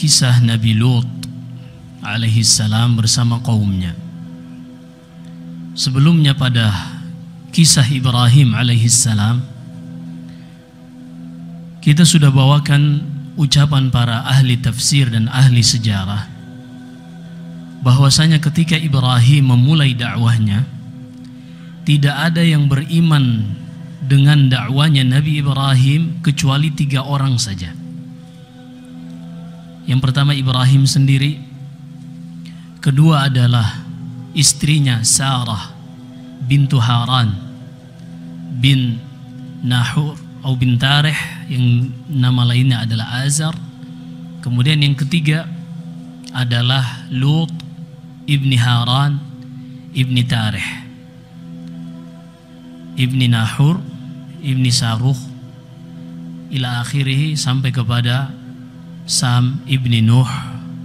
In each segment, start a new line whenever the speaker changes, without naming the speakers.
kisah Nabi Lut alaihi salam bersama kaumnya. Sebelumnya pada kisah Ibrahim alaihi salam, kita sudah bawakan ucapan para ahli tafsir dan ahli sejarah bahwasanya ketika Ibrahim memulai dakwahnya, tidak ada yang beriman dengan dakwanya Nabi Ibrahim kecuali 3 orang saja. Yang pertama Ibrahim sendiri, kedua adalah istrinya Sarah bintu Haran bin Nahur atau bin Tarih, yang nama lainnya adalah Azar. Kemudian yang ketiga adalah Lut ibni Haran ibni Tarih ibni Nahur ibni Saruh ila akhirih, sampai kepada Sam ibni Nuh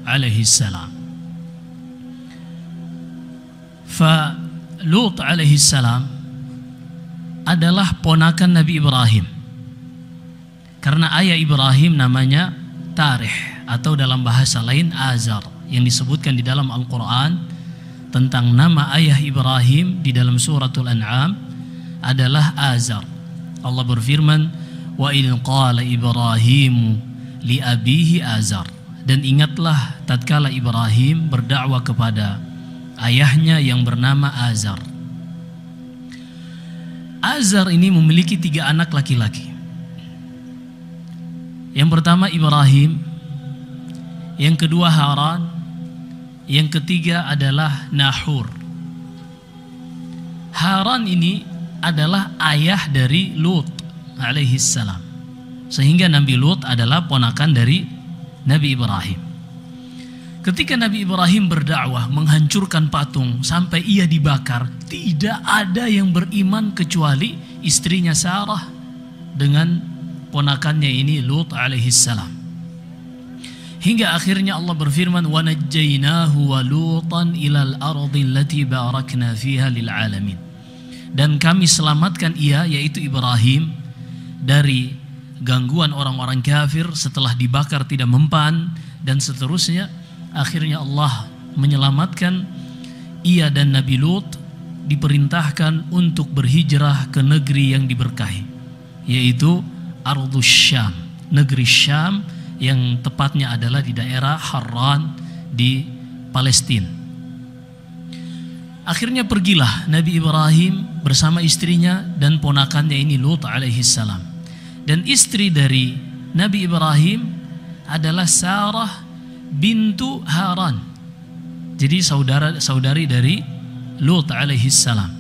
alaihi salam. Fa Lut alaihi salam adalah ponakan Nabi Ibrahim, karena ayah Ibrahim namanya Tarih atau dalam bahasa lain Azar, yang disebutkan di dalam Al-Quran tentang nama ayah Ibrahim di dalam suratul An'am adalah Azar. Allah berfirman, wa idh qala Ibrahim li abihi Azar, dan ingatlah tatkala Ibrahim berdakwah kepada ayahnya yang bernama Azar. Azar ini memiliki 3 anak laki-laki. Yang pertama Ibrahim, yang kedua Haran, yang ketiga adalah Nahur. Haran ini adalah ayah dari Lut alaihi salam, sehingga Nabi Lut adalah ponakan dari Nabi Ibrahim. Ketika Nabi Ibrahim berdakwah menghancurkan patung sampai ia dibakar, tidak ada yang beriman kecuali istrinya Sarah dengan ponakannya ini Lut alaihi salam. Hingga akhirnya Allah berfirman, wa najjaynahu wa lutan ilal ardi allati barakna fiha lil alamin. Dan kami selamatkan ia, yaitu Ibrahim, dari gangguan orang-orang kafir setelah dibakar tidak mempan dan seterusnya. Akhirnya Allah menyelamatkan ia, dan Nabi Lut diperintahkan untuk berhijrah ke negeri yang diberkahi, yaitu Ardhus Syam, negeri Syam, yang tepatnya adalah di daerah Harran di Palestina. Akhirnya pergilah Nabi Ibrahim bersama istrinya dan ponakannya ini Lut alaihi salam. Dan istri dari Nabi Ibrahim adalah Sarah bintu Haran. Jadi saudari dari Lut alaihi salam.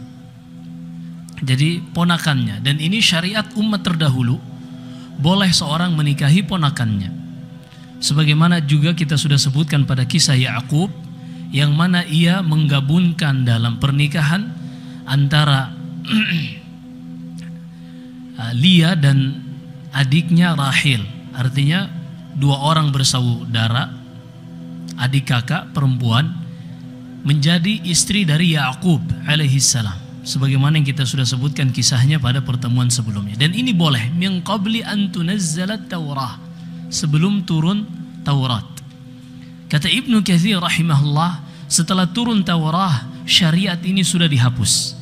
Jadi ponakannya. Dan ini syariat umat terdahulu, boleh seorang menikahi ponakannya. Sebagaimana juga kita sudah sebutkan pada kisah Ya'qub, yang mana ia menggabungkan dalam pernikahan antara Lia dan adiknya Rahil. Artinya 2 orang bersaudara, adik kakak perempuan, menjadi istri dari Ya'qub alaihi salam, sebagaimana yang kita sudah sebutkan kisahnya pada pertemuan sebelumnya. Dan ini boleh min qabli an tunazzalat Taurah, sebelum turun Taurat. Kata Ibnu Katsir rahimahullah, setelah turun Taurah, syariat ini sudah dihapus.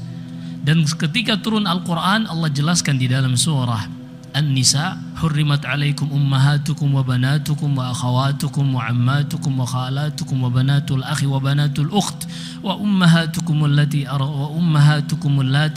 Dan ketika turun Al-Quran, Allah jelaskan di dalam surah An-Nisa, hurrimat alaikum ummahatukum wa banatukum wa akhawatukum wa ammatukum wa khalatukum wa banatul akhi wa banatul ukht wa ummahatukum allati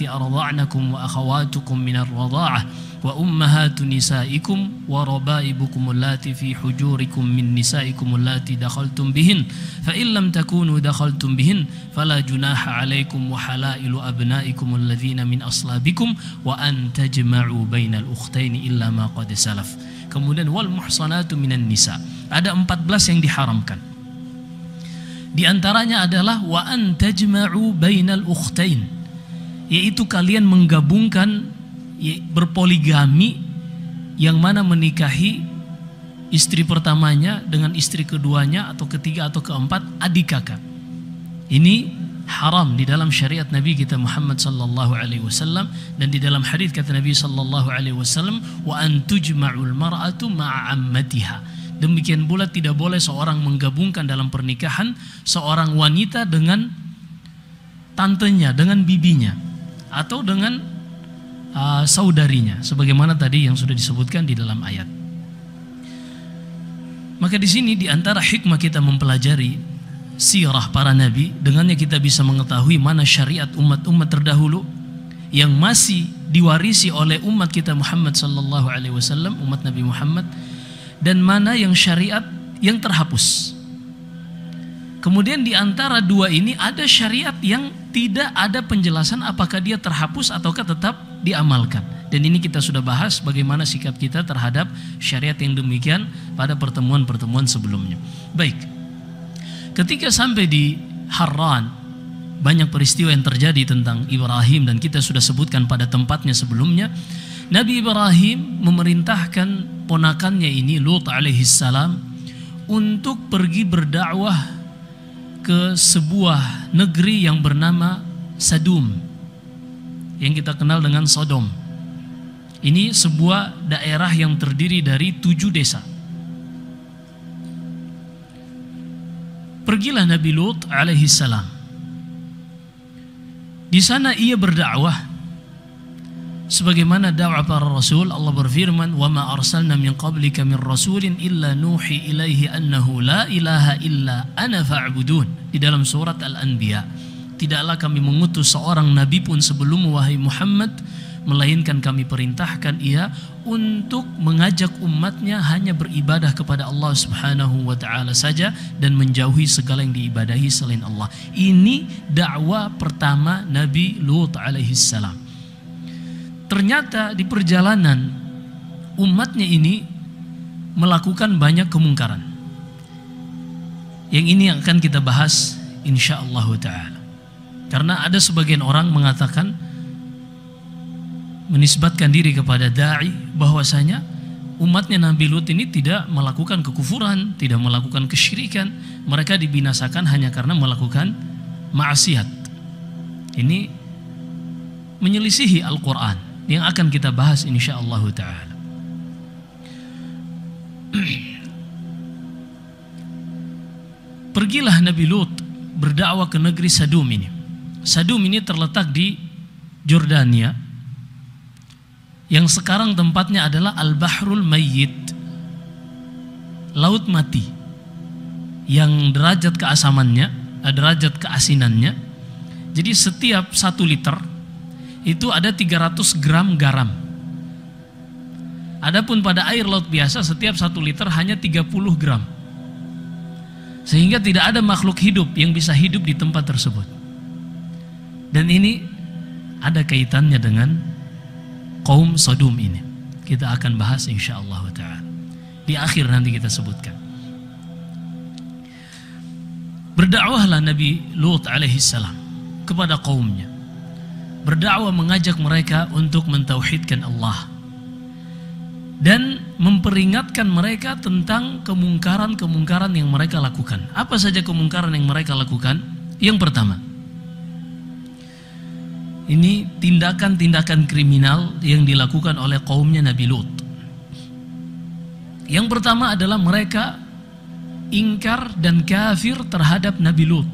arda'nakum wa akhawatukum minar radha'ah wa ummahatu nisaikum wa rabaibukum allati fi hujurikum min nisaikum allati dakhaltum bihin fa in lam takunu dakhaltum bihin fala junaha alaikum wa halailu abnaikum alladhina min aslabikum wa an tajma'u bainal ukhtaini illa ma qad salaf. Kemudian wal muhsanatu minan nisa, ada 14 yang diharamkan. Di antaranya adalah wa an tajma'u bainal ukhtain, yaitu kalian menggabungkan, berpoligami, yang mana menikahi istri pertamanya dengan istri keduanya atau ketiga atau keempat adik kakak. Ini haram di dalam syariat Nabi kita Muhammad sallallahu alaihi wasallam, dan di dalam hadis kata Nabi sallallahu alaihi wasallam, wa an tujma'ul mar'atu ma'a ammatiha, Demikian pula tidak boleh seorang menggabungkan dalam pernikahan seorang wanita dengan tantenya, dengan bibinya, atau dengan saudarinya, sebagaimana tadi yang sudah disebutkan di dalam ayat. Maka di sini di antara hikmah kita mempelajari sirah para nabi, dengannya kita bisa mengetahui mana syariat umat-umat terdahulu yang masih diwarisi oleh umat kita Muhammad sallallahu alaihi wasallam, umat Nabi Muhammad, dan mana yang syariat yang terhapus. Kemudian di antara dua ini ada syariat yang tidak ada penjelasan apakah dia terhapus ataukah tetap diamalkan. Dan ini kita sudah bahas bagaimana sikap kita terhadap syariat yang demikian pada pertemuan-pertemuan sebelumnya. Baik, ketika sampai di Harran, banyak peristiwa yang terjadi tentang Ibrahim dan kita sudah sebutkan pada tempatnya sebelumnya. Nabi Ibrahim memerintahkan ponakannya ini, Lut alaihissalam, untuk pergi berdakwah ke sebuah negeri yang bernama Sadum, yang kita kenal dengan Sodom. Ini sebuah daerah yang terdiri dari 7 desa. Pergilah Nabi Lut alaihissalam. Di sana ia berdakwah sebagaimana dakwah para rasul. Allah berfirman, "Wa ma arsalna min qablika min rasulin illa nuhi ilaihi annahu la ilaha illa ana fa'budun." Di dalam surat Al-Anbiya, tidaklah kami mengutus seorang nabi pun sebelum wahai Muhammad, melainkan kami perintahkan ia untuk mengajak umatnya hanya beribadah kepada Allah Subhanahu wa ta'ala saja dan menjauhi segala yang diibadahi selain Allah. Ini dakwah pertama Nabi Lut alaihissalam. Ternyata di perjalanan umatnya ini melakukan banyak kemungkaran. Yang ini akan kita bahas insyaallah ta'ala. Karena ada sebagian orang mengatakan, menisbatkan diri kepada da'i, bahwasanya umatnya Nabi Lut ini tidak melakukan kekufuran, tidak melakukan kesyirikan, mereka dibinasakan hanya karena melakukan maksiat. Ini menyelisihi Al-Quran yang akan kita bahas insyaallah ta'ala. Pergilah Nabi Lut berdakwah ke negeri Sadum ini. Sadum ini terletak di Jordania, yang sekarang tempatnya adalah Al-Bahrul Mayyit, laut mati, yang derajat keasamannya, derajat keasinannya. Jadi setiap 1 liter itu ada 300 gram garam. Adapun pada air laut biasa setiap 1 liter hanya 30 gram. Sehingga tidak ada makhluk hidup yang bisa hidup di tempat tersebut. Dan ini ada kaitannya dengan kaum Sodom ini. Kita akan bahas insyaallah ta'ala. Di akhir nanti kita sebutkan. Berdakwahlah Nabi Lut alaihissalam kepada kaumnya. Berdakwah mengajak mereka untuk mentauhidkan Allah. Dan memperingatkan mereka tentang kemungkaran-kemungkaran yang mereka lakukan. Apa saja kemungkaran yang mereka lakukan? Yang pertama, ini tindakan-tindakan kriminal yang dilakukan oleh kaumnya Nabi Lut. Yang pertama adalah mereka ingkar dan kafir terhadap Nabi Lut.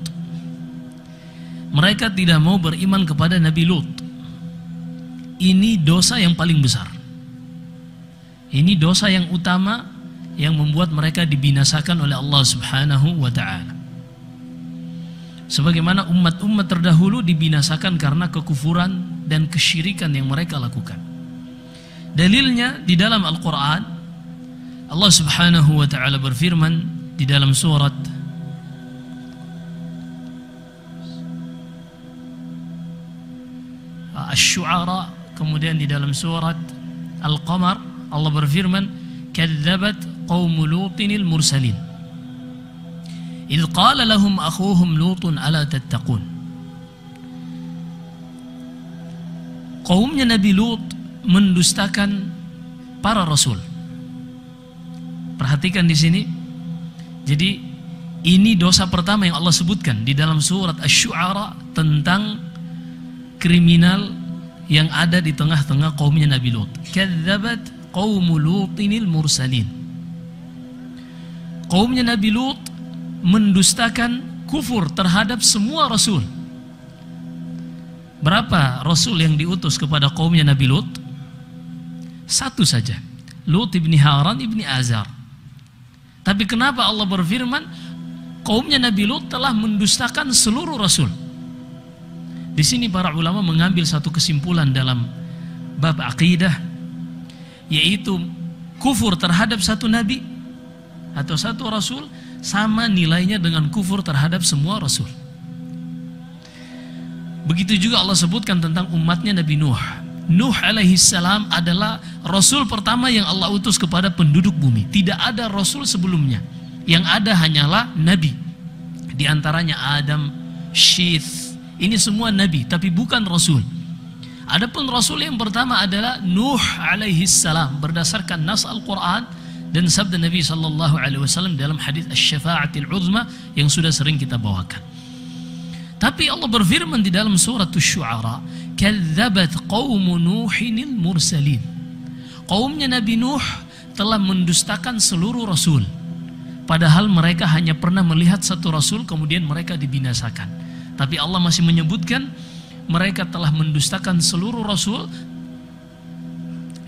Mereka tidak mau beriman kepada Nabi Lut. Ini dosa yang paling besar. Ini dosa yang utama yang membuat mereka dibinasakan oleh Allah Subhanahu wa ta'ala. Sebagaimana umat-umat terdahulu dibinasakan karena kekufuran dan kesyirikan yang mereka lakukan. Dalilnya di dalam Al-Quran, Allah Subhanahu wa ta'ala berfirman di dalam surat Asy-Syu'ara, kemudian di dalam surat Al-Qamar, Allah berfirman, "Kadzabat qaum Lutinil mursalin إذ قال لهم أخوهم لوط ألا تتقون." Kaumnya Nabi Lut mendustakan para rasul. Perhatikan di sini. Jadi ini dosa pertama yang Allah sebutkan di dalam surat Asy-Syu'ara tentang kriminal yang ada di tengah-tengah kaumnya Nabi Lut. Kadzabat qaum Lutinil mursalin. Kaumnya Nabi Lut mendustakan, kufur terhadap semua rasul. Berapa rasul yang diutus kepada kaumnya Nabi Lut? Satu saja, Lut ibni Haran ibni Azar. Tapi kenapa Allah berfirman kaumnya Nabi Lut telah mendustakan seluruh rasul? Di sini para ulama mengambil satu kesimpulan dalam bab akidah, yaitu kufur terhadap satu nabi atau satu rasul sama nilainya dengan kufur terhadap semua rasul. Begitu juga Allah sebutkan tentang umatnya Nabi Nuh. Nuh alaihissalam adalah rasul pertama yang Allah utus kepada penduduk bumi. Tidak ada rasul sebelumnya. Yang ada hanyalah nabi. Di antaranya Adam, Syith. Ini semua nabi, tapi bukan rasul. Adapun rasul yang pertama adalah Nuh alaihissalam berdasarkan nas Al-Quran dan sabda Nabi sallallahu alaihi wasallam dalam hadis Asy-Syafa'atil 'Uzma yang sudah sering kita bawakan. Tapi Allah berfirman di dalam surat Asy-Syu'ara, "Kadzdzabat qaumu Nuhinil mursalin." Kaumnya Nabi Nuh telah mendustakan seluruh rasul. Padahal mereka hanya pernah melihat satu rasul kemudian mereka dibinasakan. Tapi Allah masih menyebutkan mereka telah mendustakan seluruh rasul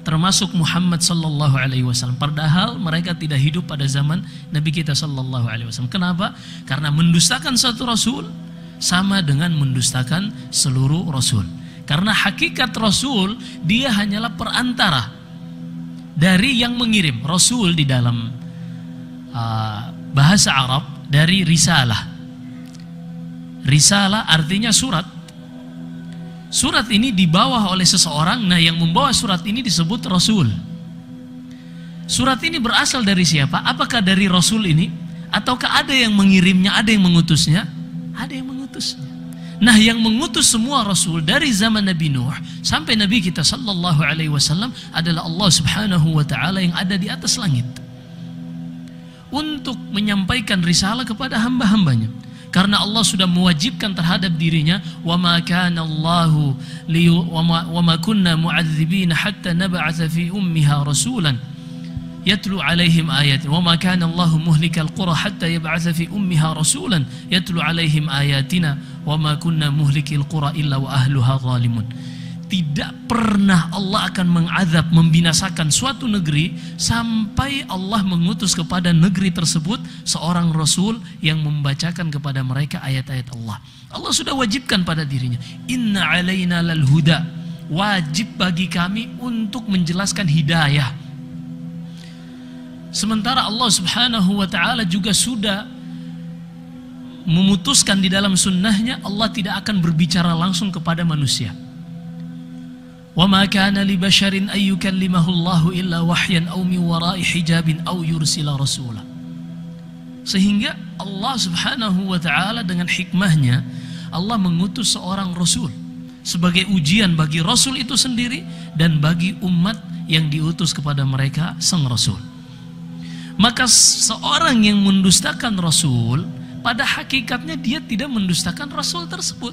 termasuk Muhammad sallallahu alaihi wasallam. Padahal mereka tidak hidup pada zaman Nabi kita sallallahu alaihi wasallam. Kenapa? Karena mendustakan satu rasul sama dengan mendustakan seluruh rasul. Karena hakikat rasul dia hanyalah perantara dari yang mengirim. Rasul di dalam bahasa Arab dari risalah. Risalah artinya surat. Surat ini dibawa oleh seseorang, nah yang membawa surat ini disebut rasul. Surat ini berasal dari siapa? Apakah dari rasul ini? Ataukah ada yang mengirimnya, ada yang mengutusnya? Ada yang mengutusnya. Nah yang mengutus semua rasul dari zaman Nabi Nuh sampai Nabi kita sallallahu alaihi wasallam adalah Allah subhanahu wa ta'ala yang ada di atas langit. Untuk menyampaikan risalah kepada hamba-hambanya. Karena Allah sudah mewajibkan terhadap dirinya, wa ma kana Allahu wa ma kunna mu'adzibina hatta nab'atsa fi ummiha rasulan yatlu 'alaihim ayatin wa ma kana Allahu muhlikal qura hatta yab'atsa fi ummiha rasulan yatlu 'alaihim ayatina wa ma kunna muhlikil qura illa wa ahluha zalimun. Tidak pernah Allah akan mengazab, membinasakan suatu negeri sampai Allah mengutus kepada negeri tersebut seorang rasul yang membacakan kepada mereka ayat-ayat Allah. Allah sudah wajibkan pada dirinya, inna alaina lal huda, wajib bagi kami untuk menjelaskan hidayah. Sementara Allah subhanahu wa ta'ala juga sudah memutuskan di dalam sunnahnya Allah tidak akan berbicara langsung kepada manusia. وَمَا كَانَ لِبَشَرٍ أَن يُكَلِّمَهُ اللَّهُ إِلَّا وَحْيًا أَوْ مِنْ وَرَاءِ حِجَابٍ أَوْ يُرْسِلَ رَسُولًا. Sehingga Allah subhanahu wa ta'ala dengan hikmahnya Allah mengutus seorang rasul sebagai ujian bagi rasul itu sendiri dan bagi umat yang diutus kepada mereka sang rasul. Maka seorang yang mendustakan rasul pada hakikatnya dia tidak mendustakan rasul tersebut.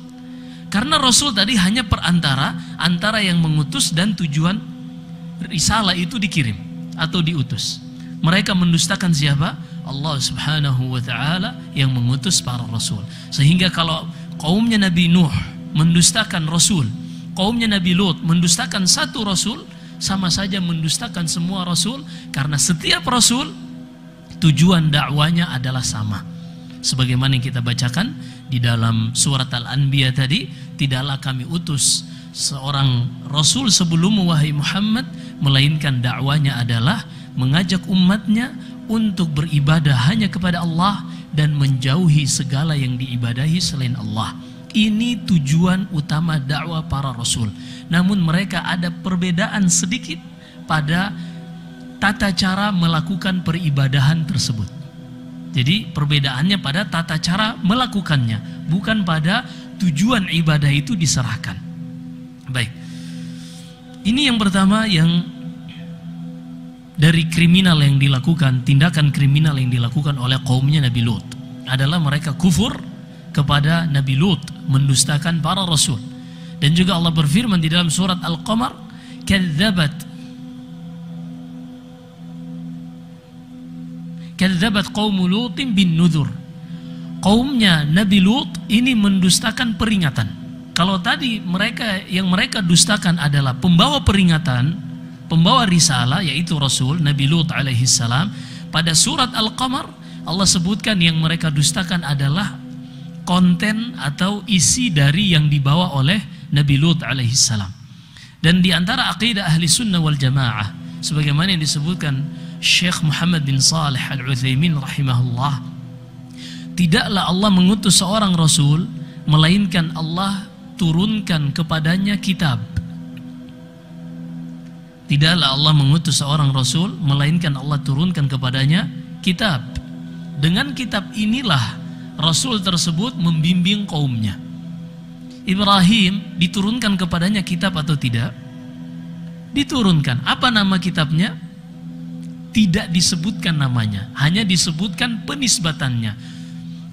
Karena rasul tadi hanya perantara antara yang mengutus dan tujuan risalah itu dikirim atau diutus. Mereka mendustakan siapa? Allah subhanahu wa ta'ala yang mengutus para rasul. Sehingga kalau kaumnya Nabi Nuh mendustakan rasul, kaumnya Nabi Lut mendustakan satu rasul, sama saja mendustakan semua rasul. Karena setiap rasul tujuan dakwanya adalah sama. Sebagaimana yang kita bacakan di dalam surat Al-Anbiya tadi, tidaklah kami utus seorang rasul sebelum wahai Muhammad, melainkan dakwanya adalah mengajak umatnya untuk beribadah hanya kepada Allah dan menjauhi segala yang diibadahi selain Allah. Ini tujuan utama dakwah para rasul. Namun mereka ada perbedaan sedikit pada tata cara melakukan peribadahan tersebut. Jadi perbedaannya pada tata cara melakukannya, bukan pada tujuan ibadah itu diserahkan. Baik. Ini yang pertama, yang dari kriminal yang dilakukan, tindakan kriminal yang dilakukan oleh kaumnya Nabi Lut adalah mereka kufur kepada Nabi Lut, mendustakan para rasul. Dan juga Allah berfirman di dalam surat Al-Qamar, kadzabat qaum Lutin bin nuzur. Kaumnya Nabi Lut ini mendustakan peringatan. Kalau tadi mereka dustakan adalah pembawa peringatan, pembawa risalah, yaitu Rasul Nabi Lut alaihi salam. Pada surat Al-Qamar Allah sebutkan yang mereka dustakan adalah konten atau isi dari yang dibawa oleh Nabi Lut alaihi salam. Dan di antara aqidah ahli sunnah wal jamaah, sebagaimana yang disebutkan Syekh Muhammad bin Salih Al-Utsaimin rahimahullah, tidaklah Allah mengutus seorang Rasul melainkan Allah turunkan kepadanya kitab. Tidaklah Allah mengutus seorang Rasul melainkan Allah turunkan kepadanya kitab. Dengan kitab inilah Rasul tersebut membimbing kaumnya. Ibrahim diturunkan kepadanya kitab atau tidak? Diturunkan. Apa nama kitabnya? Tidak disebutkan namanya, hanya disebutkan penisbatannya.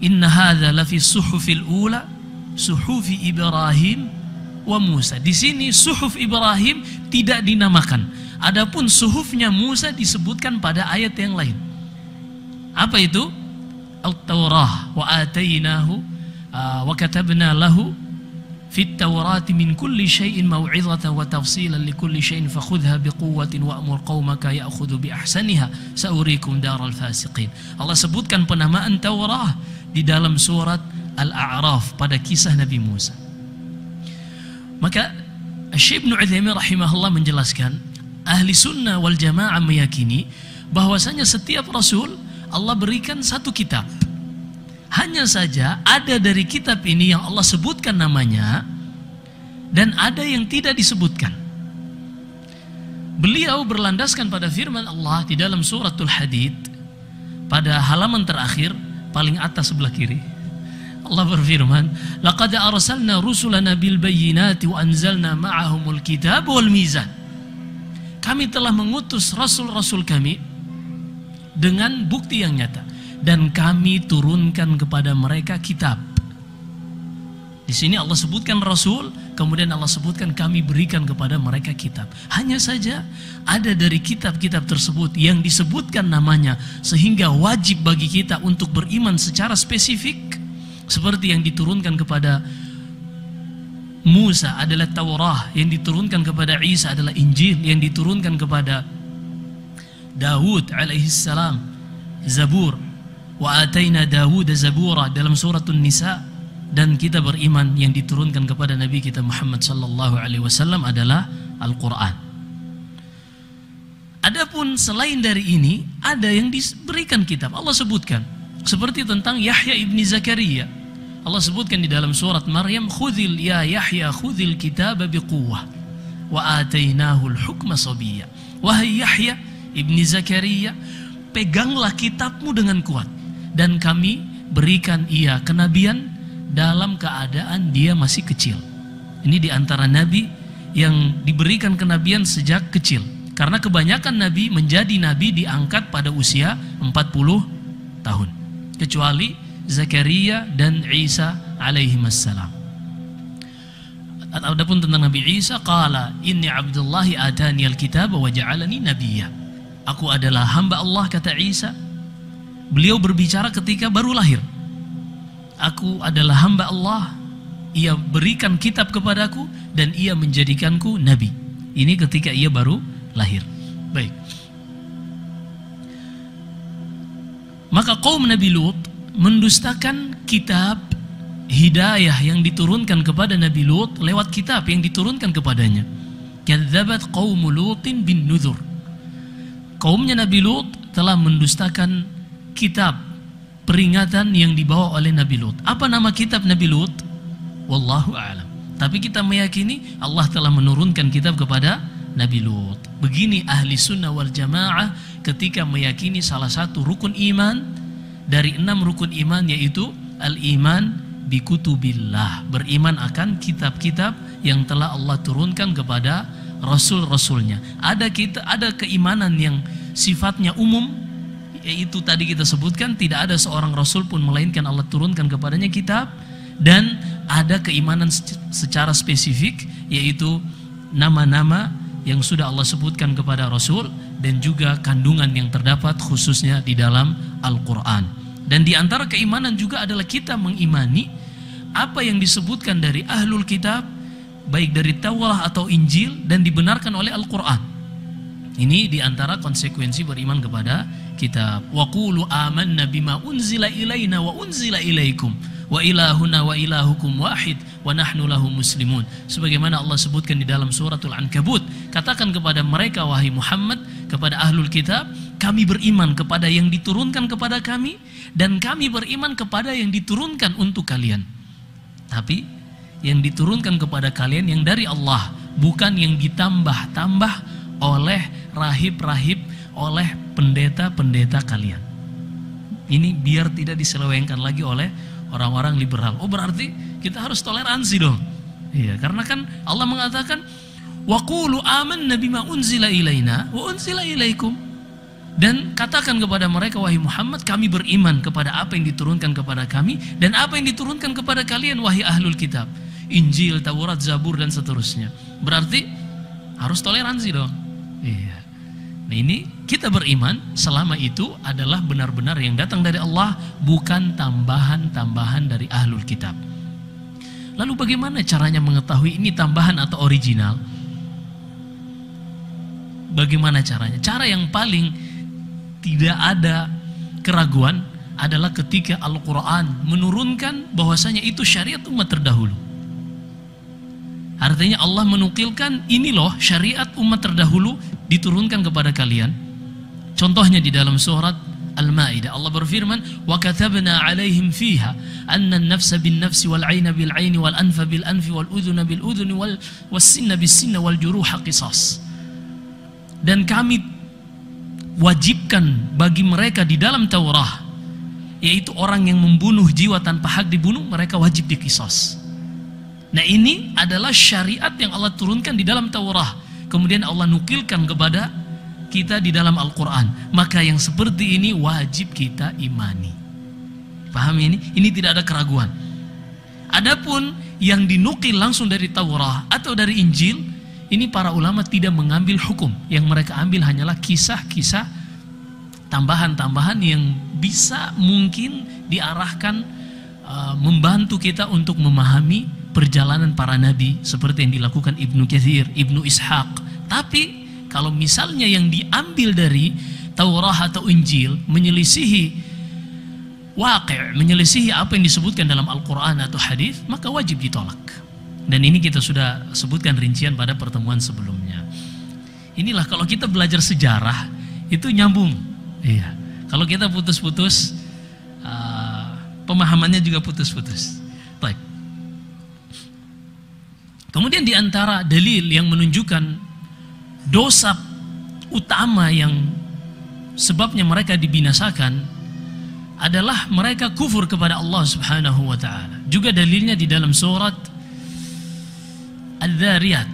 Inna hadza lafi suhufil ula, suhufi Ibrahim wa Musa. Di sini suhuf Ibrahim tidak dinamakan. Adapun suhufnya Musa disebutkan pada ayat yang lain. Apa itu? At-Taurah wa atainahu wa katabna lahu fit Taurati min kulli syai'in mau'izatan wa tafsilan li kulli syai'in fakhudha biquwwatin wa'mur qaumaka ya'khudhu bi ahsaniha sa'urikum daral fasiqin. Allah sebutkan penamaan Taurah di dalam surat Al-A'raf pada kisah Nabi Musa. Maka Syekh Ibnu Utsaimin rahimahullah menjelaskan, ahli sunnah wal jamaah meyakini bahwasanya setiap rasul Allah berikan satu kitab. Hanya saja ada dari kitab ini yang Allah sebutkan namanya dan ada yang tidak disebutkan. Beliau berlandaskan pada firman Allah di dalam suratul Hadid pada halaman terakhir paling atas sebelah kiri. Allah berfirman, "Laqad arsalna rusulana bil bayyinati wa anzalna ma'ahumul kitaba wal mizan." Kami telah mengutus rasul-rasul kami dengan bukti yang nyata dan kami turunkan kepada mereka kitab. Di sini Allah sebutkan rasul, kemudian Allah sebutkan kami berikan kepada mereka kitab. Hanya saja ada dari kitab-kitab tersebut yang disebutkan namanya sehingga wajib bagi kita untuk beriman secara spesifik. Seperti yang diturunkan kepada Musa adalah Taurah, yang diturunkan kepada Isa adalah Injil, yang diturunkan kepada Daud alaihissalam Zabur, wa ataina Dawud Zabura dalam surat An-Nisa, dan kita beriman yang diturunkan kepada Nabi kita Muhammad sallallahu alaihi wasallam adalah Al-Qur'an. Adapun selain dari ini ada yang diberikan kitab. Allah sebutkan seperti tentang Yahya ibni Zakaria. Allah sebutkan di dalam surat Maryam, "Khudhil ya Yahya khudhil kitaba biquwwah wa atainahu al-hukma sabiyya." Wahai Yahya ibni Zakaria, peganglah kitabmu dengan kuat dan kami berikan ia kenabian dalam keadaan dia masih kecil. Ini di antara nabi yang diberikan kenabian sejak kecil. Karena kebanyakan nabi menjadi nabi diangkat pada usia 40 tahun. Kecuali Zakaria dan Isa alaihimassalam. Adapun tentang Nabi Isa, qala inni abdullahi atani alkitab wa ja'alani nabiyya. Aku adalah hamba Allah, kata Isa. Beliau berbicara ketika baru lahir. Aku adalah hamba Allah, ia berikan kitab kepadaku dan ia menjadikanku nabi. Ini ketika ia baru lahir. Baik. Maka kaum Nabi Lut mendustakan kitab hidayah yang diturunkan kepada Nabi Lut lewat kitab yang diturunkan kepadanya. Kadzabat qaum Lutin bin nuzur. Kaumnya Nabi Lut telah mendustakan kitab peringatan yang dibawa oleh Nabi Lut. Apa nama kitab Nabi Lut? Wallahu a'lam. Tapi kita meyakini Allah telah menurunkan kitab kepada Nabi Lut. Begini ahli sunnah wal jamaah ketika meyakini salah satu rukun iman dari 6 rukun iman, yaitu al-iman bi kutubillah, beriman akan kitab-kitab yang telah Allah turunkan kepada rasul-rasulnya. Ada keimanan yang sifatnya umum, yaitu tadi kita sebutkan tidak ada seorang rasul pun melainkan Allah turunkan kepadanya kitab, dan ada keimanan secara spesifik, yaitu nama-nama yang sudah Allah sebutkan kepada rasul dan juga kandungan yang terdapat khususnya di dalam Al-Quran. Dan di antara keimanan juga adalah kita mengimani apa yang disebutkan dari Ahlul Kitab, baik dari Taurat atau Injil, dan dibenarkan oleh Al-Quran. Ini di antara konsekuensi beriman kepada kitab. Wa qulu amanna bima unzila ilaina wa unzila ilaikum wa ilahuna wa ilahukum wahid wa nahnu lahu muslimun. Sebagaimana Allah sebutkan di dalam suratul Ankabut, katakan kepada mereka wahai Muhammad, kepada Ahlul Kitab, kami beriman kepada yang diturunkan kepada kami dan kami beriman kepada yang diturunkan untuk kalian. Tapi yang diturunkan kepada kalian yang dari Allah, bukan yang ditambah-tambah oleh rahib-rahib, oleh pendeta-pendeta kalian. Ini biar tidak diselewengkan lagi oleh orang-orang liberal. Oh, berarti kita harus toleransi dong. Iya, karena kan Allah mengatakan wa qulu amanna bima unzila ilaina wa unzila ilaikum. Dan katakan kepada mereka wahai Muhammad, kami beriman kepada apa yang diturunkan kepada kami dan apa yang diturunkan kepada kalian wahai Ahlul Kitab. Injil, Taurat, Zabur dan seterusnya. Berarti harus toleransi dong. Iya. Nah, ini kita beriman selama itu adalah benar-benar yang datang dari Allah, bukan tambahan-tambahan dari Ahlul Kitab. Lalu bagaimana caranya mengetahui ini tambahan atau original? Bagaimana caranya? Cara yang paling tidak ada keraguan adalah ketika Al-Quran menurunkan bahwasanya itu syariat umat terdahulu. Artinya Allah menukilkan, ini loh syariat umat terdahulu diturunkan kepada kalian. Contohnya di dalam surat Al-Maidah Allah berfirman, wa katabna 'alaihim fiha anna an-nafsa bin-nafsi wal 'aina bil-'aini wal anfa bil-anfi wal udhuna bil-udhuni was-sinna bis-sinni wal juruha qisas. Dan kami wajibkan bagi mereka di dalam Taurat, yaitu orang yang membunuh jiwa tanpa hak dibunuh, mereka wajib dikisos. Nah, ini adalah syariat yang Allah turunkan di dalam Taurat, kemudian Allah nukilkan kepada kita di dalam Al-Quran. Maka yang seperti ini wajib kita imani. Paham ini? Ini tidak ada keraguan. Adapun yang dinukil langsung dari Taurat atau dari Injil, ini para ulama tidak mengambil hukum. Yang mereka ambil hanyalah kisah-kisah tambahan-tambahan yang bisa mungkin diarahkan membantu kita untuk memahami perjalanan para nabi seperti yang dilakukan Ibnu Katsir, Ibnu Ishaq. Tapi kalau misalnya yang diambil dari Taurat atau Injil menyelisihi waqi', menyelisihi apa yang disebutkan dalam Al-Quran atau hadis, maka wajib ditolak. Dan ini kita sudah sebutkan rincian pada pertemuan sebelumnya. Inilah kalau kita belajar sejarah itu nyambung. Iya. Kalau kita putus-putus, pemahamannya juga putus-putus. Baik. Kemudian di antara dalil yang menunjukkan dosa utama yang sebabnya mereka dibinasakan adalah mereka kufur kepada Allah Subhanahu wa taala. Juga dalilnya di dalam surat Al-Dhariyat.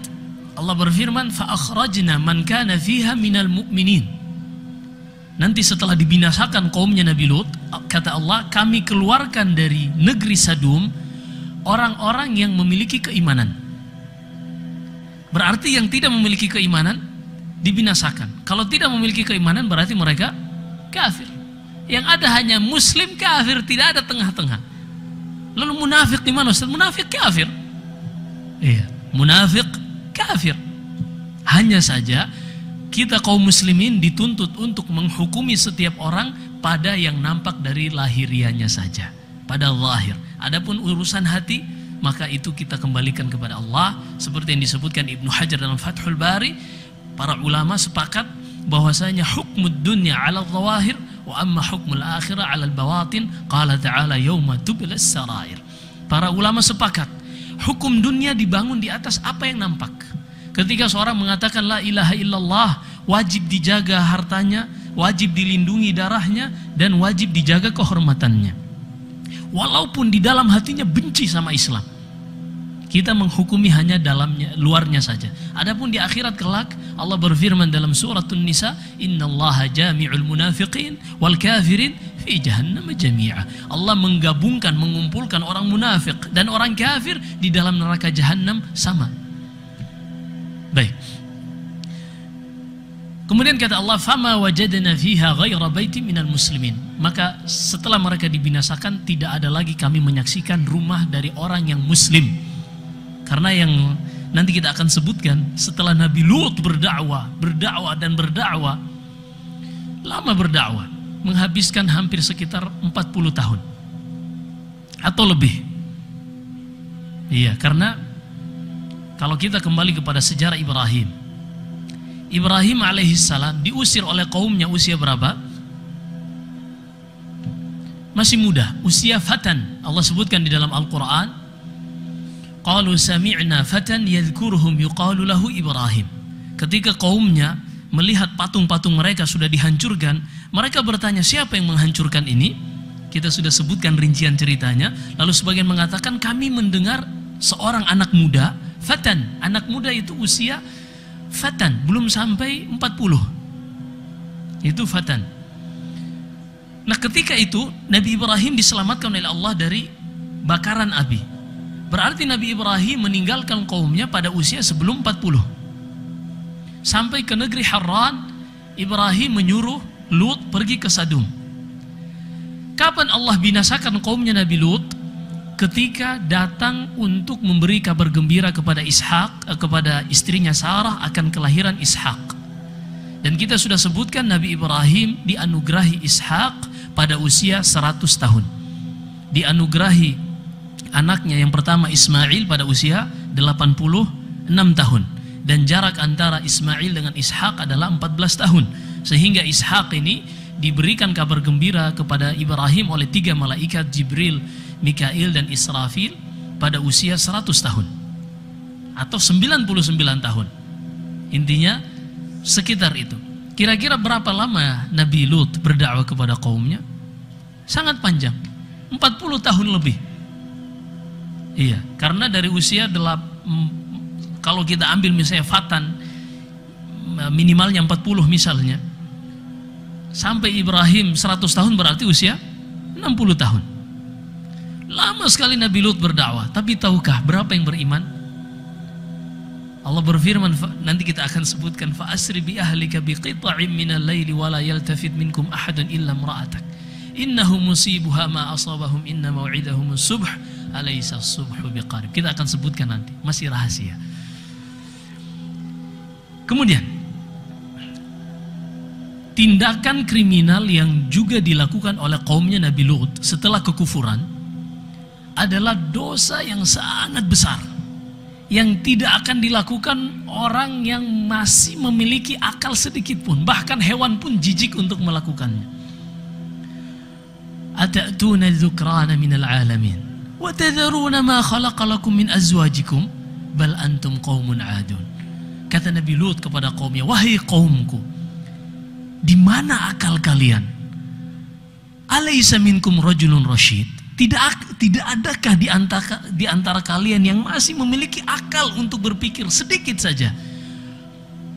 Allah berfirman, fa akhrajna man kana fiha minal mu'minin. Nanti setelah dibinasakan kaumnya Nabi Lut, kata Allah, kami keluarkan dari negeri Sadum orang-orang yang memiliki keimanan. Berarti yang tidak memiliki keimanan dibinasakan. Kalau tidak memiliki keimanan berarti mereka kafir. Yang ada hanya muslim kafir, tidak ada tengah-tengah. Lalu munafik di mana Ustaz? Munafik kafir. Iya, munafik kafir. Hanya saja kita kaum muslimin dituntut untuk menghukumi setiap orang pada yang nampak dari lahirianya saja, pada zahir. Adapun urusan hati, maka itu kita kembalikan kepada Allah. Seperti yang disebutkan Ibnu Hajar dalam Fathul Bari, para ulama sepakat bahwasanya hukmud dunya 'ala adh-dhawahir wa amma hukmul akhirah 'ala al-bawatin. Qala ta'ala yauma tublas sarair. Para ulama sepakat hukum dunia dibangun di atas apa yang nampak. Ketika seorang mengatakan la ilaha illallah, wajib dijaga hartanya, wajib dilindungi darahnya, dan wajib dijaga kehormatannya. Walaupun di dalam hatinya benci sama Islam, kita menghukumi hanya dalamnya, luarnya saja. Adapun di akhirat kelak, Allah berfirman dalam surat An-Nisa, innallaha jami'ul munafiqin wal kafirin fi jahannam jami'a. Allah menggabungkan, mengumpulkan orang munafik dan orang kafir di dalam neraka Jahannam sama. Baik. Kemudian kata Allah, "Fama wajadna fiha ghaira baitin minal muslimin." Maka setelah mereka dibinasakan, tidak ada lagi kami menyaksikan rumah dari orang yang muslim. Karena yang nanti kita akan sebutkan, setelah Nabi Lut berdakwah dan berdakwah, lama berdakwah, menghabiskan hampir sekitar 40 tahun atau lebih. Iya, karena kalau kita kembali kepada sejarah Ibrahim alaihissalam diusir oleh kaumnya usia berapa? Masih muda, usia fatan. Allah sebutkan di dalam Al-Quran, qalu sami'na fatan yadhkuruhum yuqalu lahu Ibrahim. Ketika kaumnya melihat patung-patung mereka sudah dihancurkan, mereka bertanya, siapa yang menghancurkan ini? Kita sudah sebutkan rincian ceritanya. Lalu sebagian mengatakan, kami mendengar seorang anak muda, fatan. Anak muda itu usia fatan, belum sampai 40. Itu fatan. Nah, ketika itu Nabi Ibrahim diselamatkan oleh Allah dari bakaran api. Berarti Nabi Ibrahim meninggalkan kaumnya pada usia sebelum 40. Sampai ke negeri Harran, Ibrahim menyuruh Lut pergi ke Sadum. Kapan Allah binasakan kaumnya Nabi Lut? Ketika datang untuk memberi kabar gembira kepada Ishak, kepada istrinya Sarah akan kelahiran Ishak. Dan kita sudah sebutkan Nabi Ibrahim dianugerahi Ishak pada usia 100 tahun. Dianugerahi anaknya yang pertama Ismail pada usia 86 tahun. Dan jarak antara Ismail dengan Ishak adalah 14 tahun. Sehingga Ishak ini diberikan kabar gembira kepada Ibrahim oleh 3 malaikat, Jibril, Mikail dan Israfil pada usia 100 tahun atau 99 tahun. Intinya sekitar itu. Kira-kira berapa lama Nabi Lut berdakwah kepada kaumnya? Sangat panjang, 40 tahun lebih. Iya, karena dari usia kalau kita ambil misalnya fatan minimalnya 40 misalnya, sampai Ibrahim 100 tahun berarti usia 60 tahun. Lama sekali Nabi Lut berdakwah. Tapi tahukah berapa yang beriman? Allah berfirman, nanti kita akan sebutkan, fa asri bi ahlika bi qita'in minal laili wa la yaltafit minkum ahadun illa imra'atak innahu musibuha ma asabahum inna mau'idahum as-subh alaysa as-subhu biqarib. Kita akan sebutkan nanti, masih rahasia. Kemudian tindakan kriminal yang juga dilakukan oleh kaumnya Nabi Lut setelah kekufuran adalah dosa yang sangat besar yang tidak akan dilakukan orang yang masih memiliki akal sedikit pun, bahkan hewan pun jijik untuk melakukannya. Atatuna dzukrana minal alamin wa tadharuna ma khalaqa lakum min azwajikum bal antum qaumun adun. Kata Nabi Lut kepada kaumnya, wahai kaumku, di mana akal kalian? Alaysa minkum rajulun rasyid? Tidak adakah di antara kalian yang masih memiliki akal untuk berpikir sedikit saja?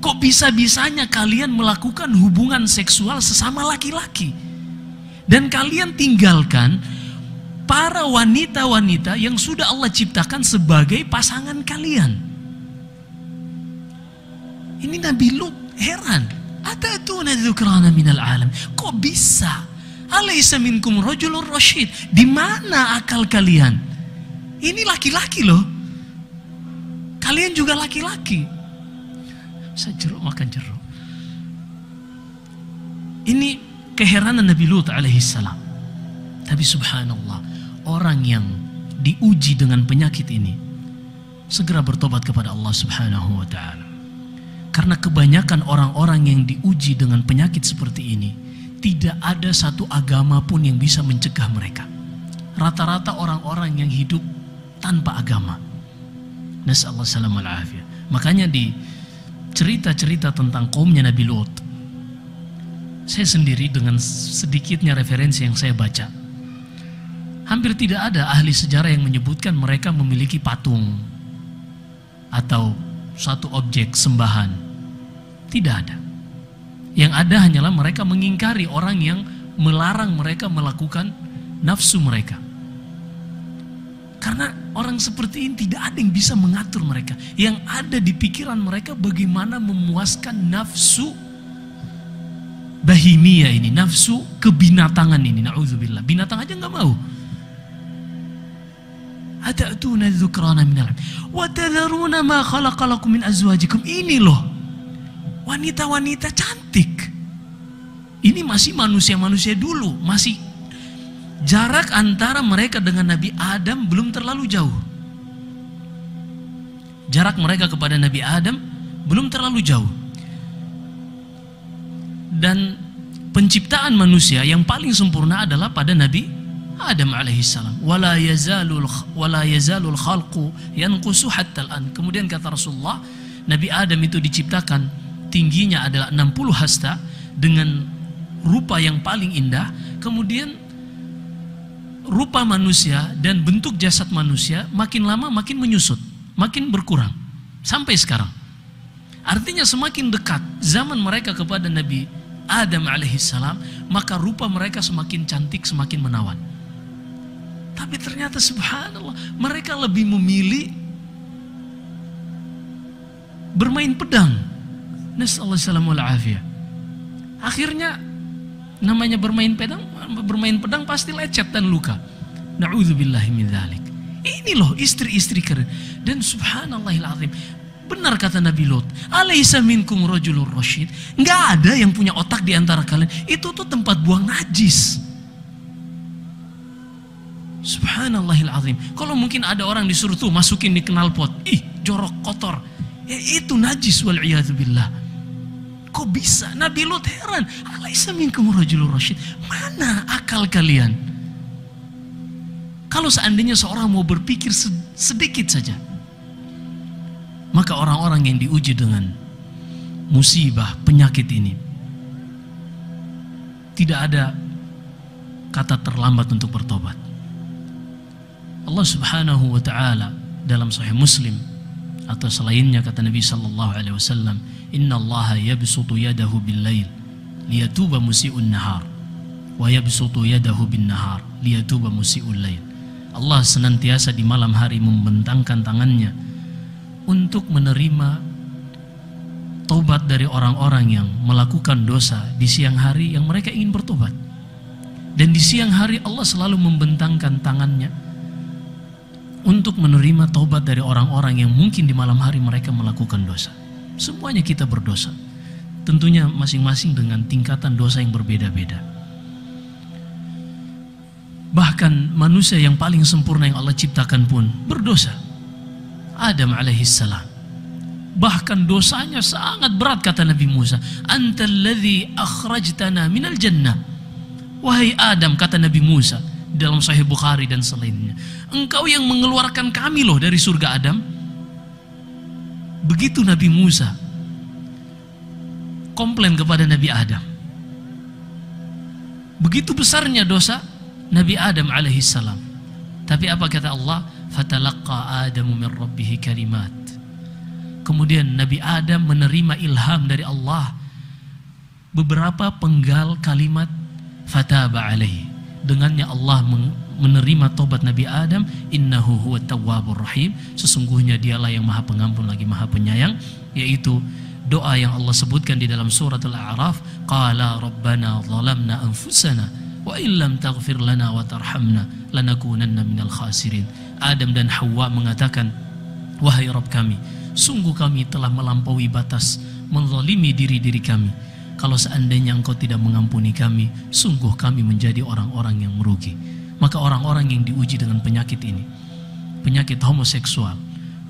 Kok bisa-bisanya kalian melakukan hubungan seksual sesama laki-laki? Dan kalian tinggalkan para wanita-wanita yang sudah Allah ciptakan sebagai pasangan kalian. Ini Nabi Lut heran. Atatuna dzukrana minal alam. Kok bisa? Alaysa minkum rajulun rasyid? Di mana akal kalian? Ini laki-laki loh. Kalian juga laki-laki. Saya jeruk makan jeruk. Ini keheranan Nabi Lut alaihissalam. Tapi subhanallah, orang yang diuji dengan penyakit ini segera bertobat kepada Allah subhanahu wa ta'ala. Karena kebanyakan orang-orang yang diuji dengan penyakit seperti ini, tidak ada satu agama pun yang bisa mencegah mereka. Rata-rata orang-orang yang hidup tanpa agama. Nasallahu salam wal afiyah. Makanya di cerita-cerita tentang kaumnya Nabi Lut, saya sendiri dengan sedikitnya referensi yang saya baca, hampir tidak ada ahli sejarah yang menyebutkan mereka memiliki patung atau satu objek sembahan. Tidak ada. Yang ada hanyalah mereka mengingkari orang yang melarang mereka melakukan nafsu mereka. Karena orang seperti ini tidak ada yang bisa mengatur mereka. Yang ada di pikiran mereka bagaimana memuaskan nafsu bahimiyah ini, nafsu kebinatangan ini, na'udzubillah. Binatang aja nggak mau. Ata'tuna dzukrana minal wa tadharuna ma khalaqalakum min azwajikum. Ini loh wanita-wanita cantik. Ini masih manusia-manusia dulu, masih jarak antara mereka dengan Nabi Adam belum terlalu jauh. Jarak mereka kepada Nabi Adam belum terlalu jauh. Dan penciptaan manusia yang paling sempurna adalah pada Nabi Adam alaihissalam. Wala yazalul khalqu yanqusu hatta al-an. Kemudian kata Rasulullah, Nabi Adam itu diciptakan tingginya adalah 60 hasta dengan rupa yang paling indah. Kemudian rupa manusia dan bentuk jasad manusia makin lama makin menyusut, makin berkurang sampai sekarang. Artinya semakin dekat zaman mereka kepada Nabi Adam alaihissalam, maka rupa mereka semakin cantik, semakin menawan. Tapi ternyata subhanallah, mereka lebih memilih bermain pedang. Nasallahu alaihi wasallam. Akhirnya namanya bermain pedang pasti lecet dan luka. Na'udzubillahi min dzalik. Ini loh istri-istri keren. Dan subhanallahil azim, benar kata Nabi Lot, alaisa minkum rajulur rasyid. Enggak ada yang punya otak di antara kalian. Itu tuh tempat buang najis. Subhanallahil azim. Kalau mungkin ada orang disuruh tuh masukin di knalpot, ih jorok kotor, ya itu najis wal iyadzu billah. Kok bisa? Nabi Lot heran, alaisa minkum rajulur rasyid. Mana akal kalian? Kalau seandainya seorang mau berpikir sedikit saja, maka orang-orang yang diuji dengan musibah, penyakit ini, tidak ada kata terlambat untuk bertobat. Allah subhanahu wa ta'ala dalam Sahih Muslim atau selainnya kata Nabi sallallahu alaihi wasallam, inna allaha yabsutu yadahu bil lail liyatuba musi'un nahar wa yabsutu yadahu bin nahar liyatuba musi'ul lail. Allah senantiasa di malam hari membentangkan tangannya untuk menerima taubat dari orang-orang yang melakukan dosa di siang hari yang mereka ingin bertobat. Dan di siang hari Allah selalu membentangkan tangannya untuk menerima taubat dari orang-orang yang mungkin di malam hari mereka melakukan dosa. Semuanya kita berdosa. Tentunya masing-masing dengan tingkatan dosa yang berbeda-beda. Bahkan manusia yang paling sempurna yang Allah ciptakan pun berdosa. Adam alaihissalam. Bahkan dosanya sangat berat kata Nabi Musa. Antal ladzi akhrajtana minal jannah. Wahai Adam kata Nabi Musa dalam Sahih Bukhari dan selainnya, engkau yang mengeluarkan kami loh dari surga Adam. Begitu Nabi Musa komplain kepada Nabi Adam. Begitu besarnya dosa Nabi Adam alaihissalam. Tapi apa kata Allah? Fatalaqqa Adamu min rabbih kalimat. Kemudian Nabi Adam menerima ilham dari Allah beberapa penggal kalimat fataba alaihi. Dengannya Allah menerima tobat Nabi Adam. Innahu huwat tawwabur rahim. Sesungguhnya dialah yang maha pengampun lagi maha penyayang. Yaitu doa yang Allah sebutkan di dalam surat Al-A'raf. Qala rabbana zalamna anfusana wa illam taghfir lana wa tarhamna lanakunanna minal khasirin. Adam dan Hawa mengatakan, wahai Rabb kami, sungguh kami telah melampaui batas, menzalimi diri-diri kami. Kalau seandainya engkau tidak mengampuni kami, sungguh kami menjadi orang-orang yang merugi. Maka orang-orang yang diuji dengan penyakit ini, penyakit homoseksual,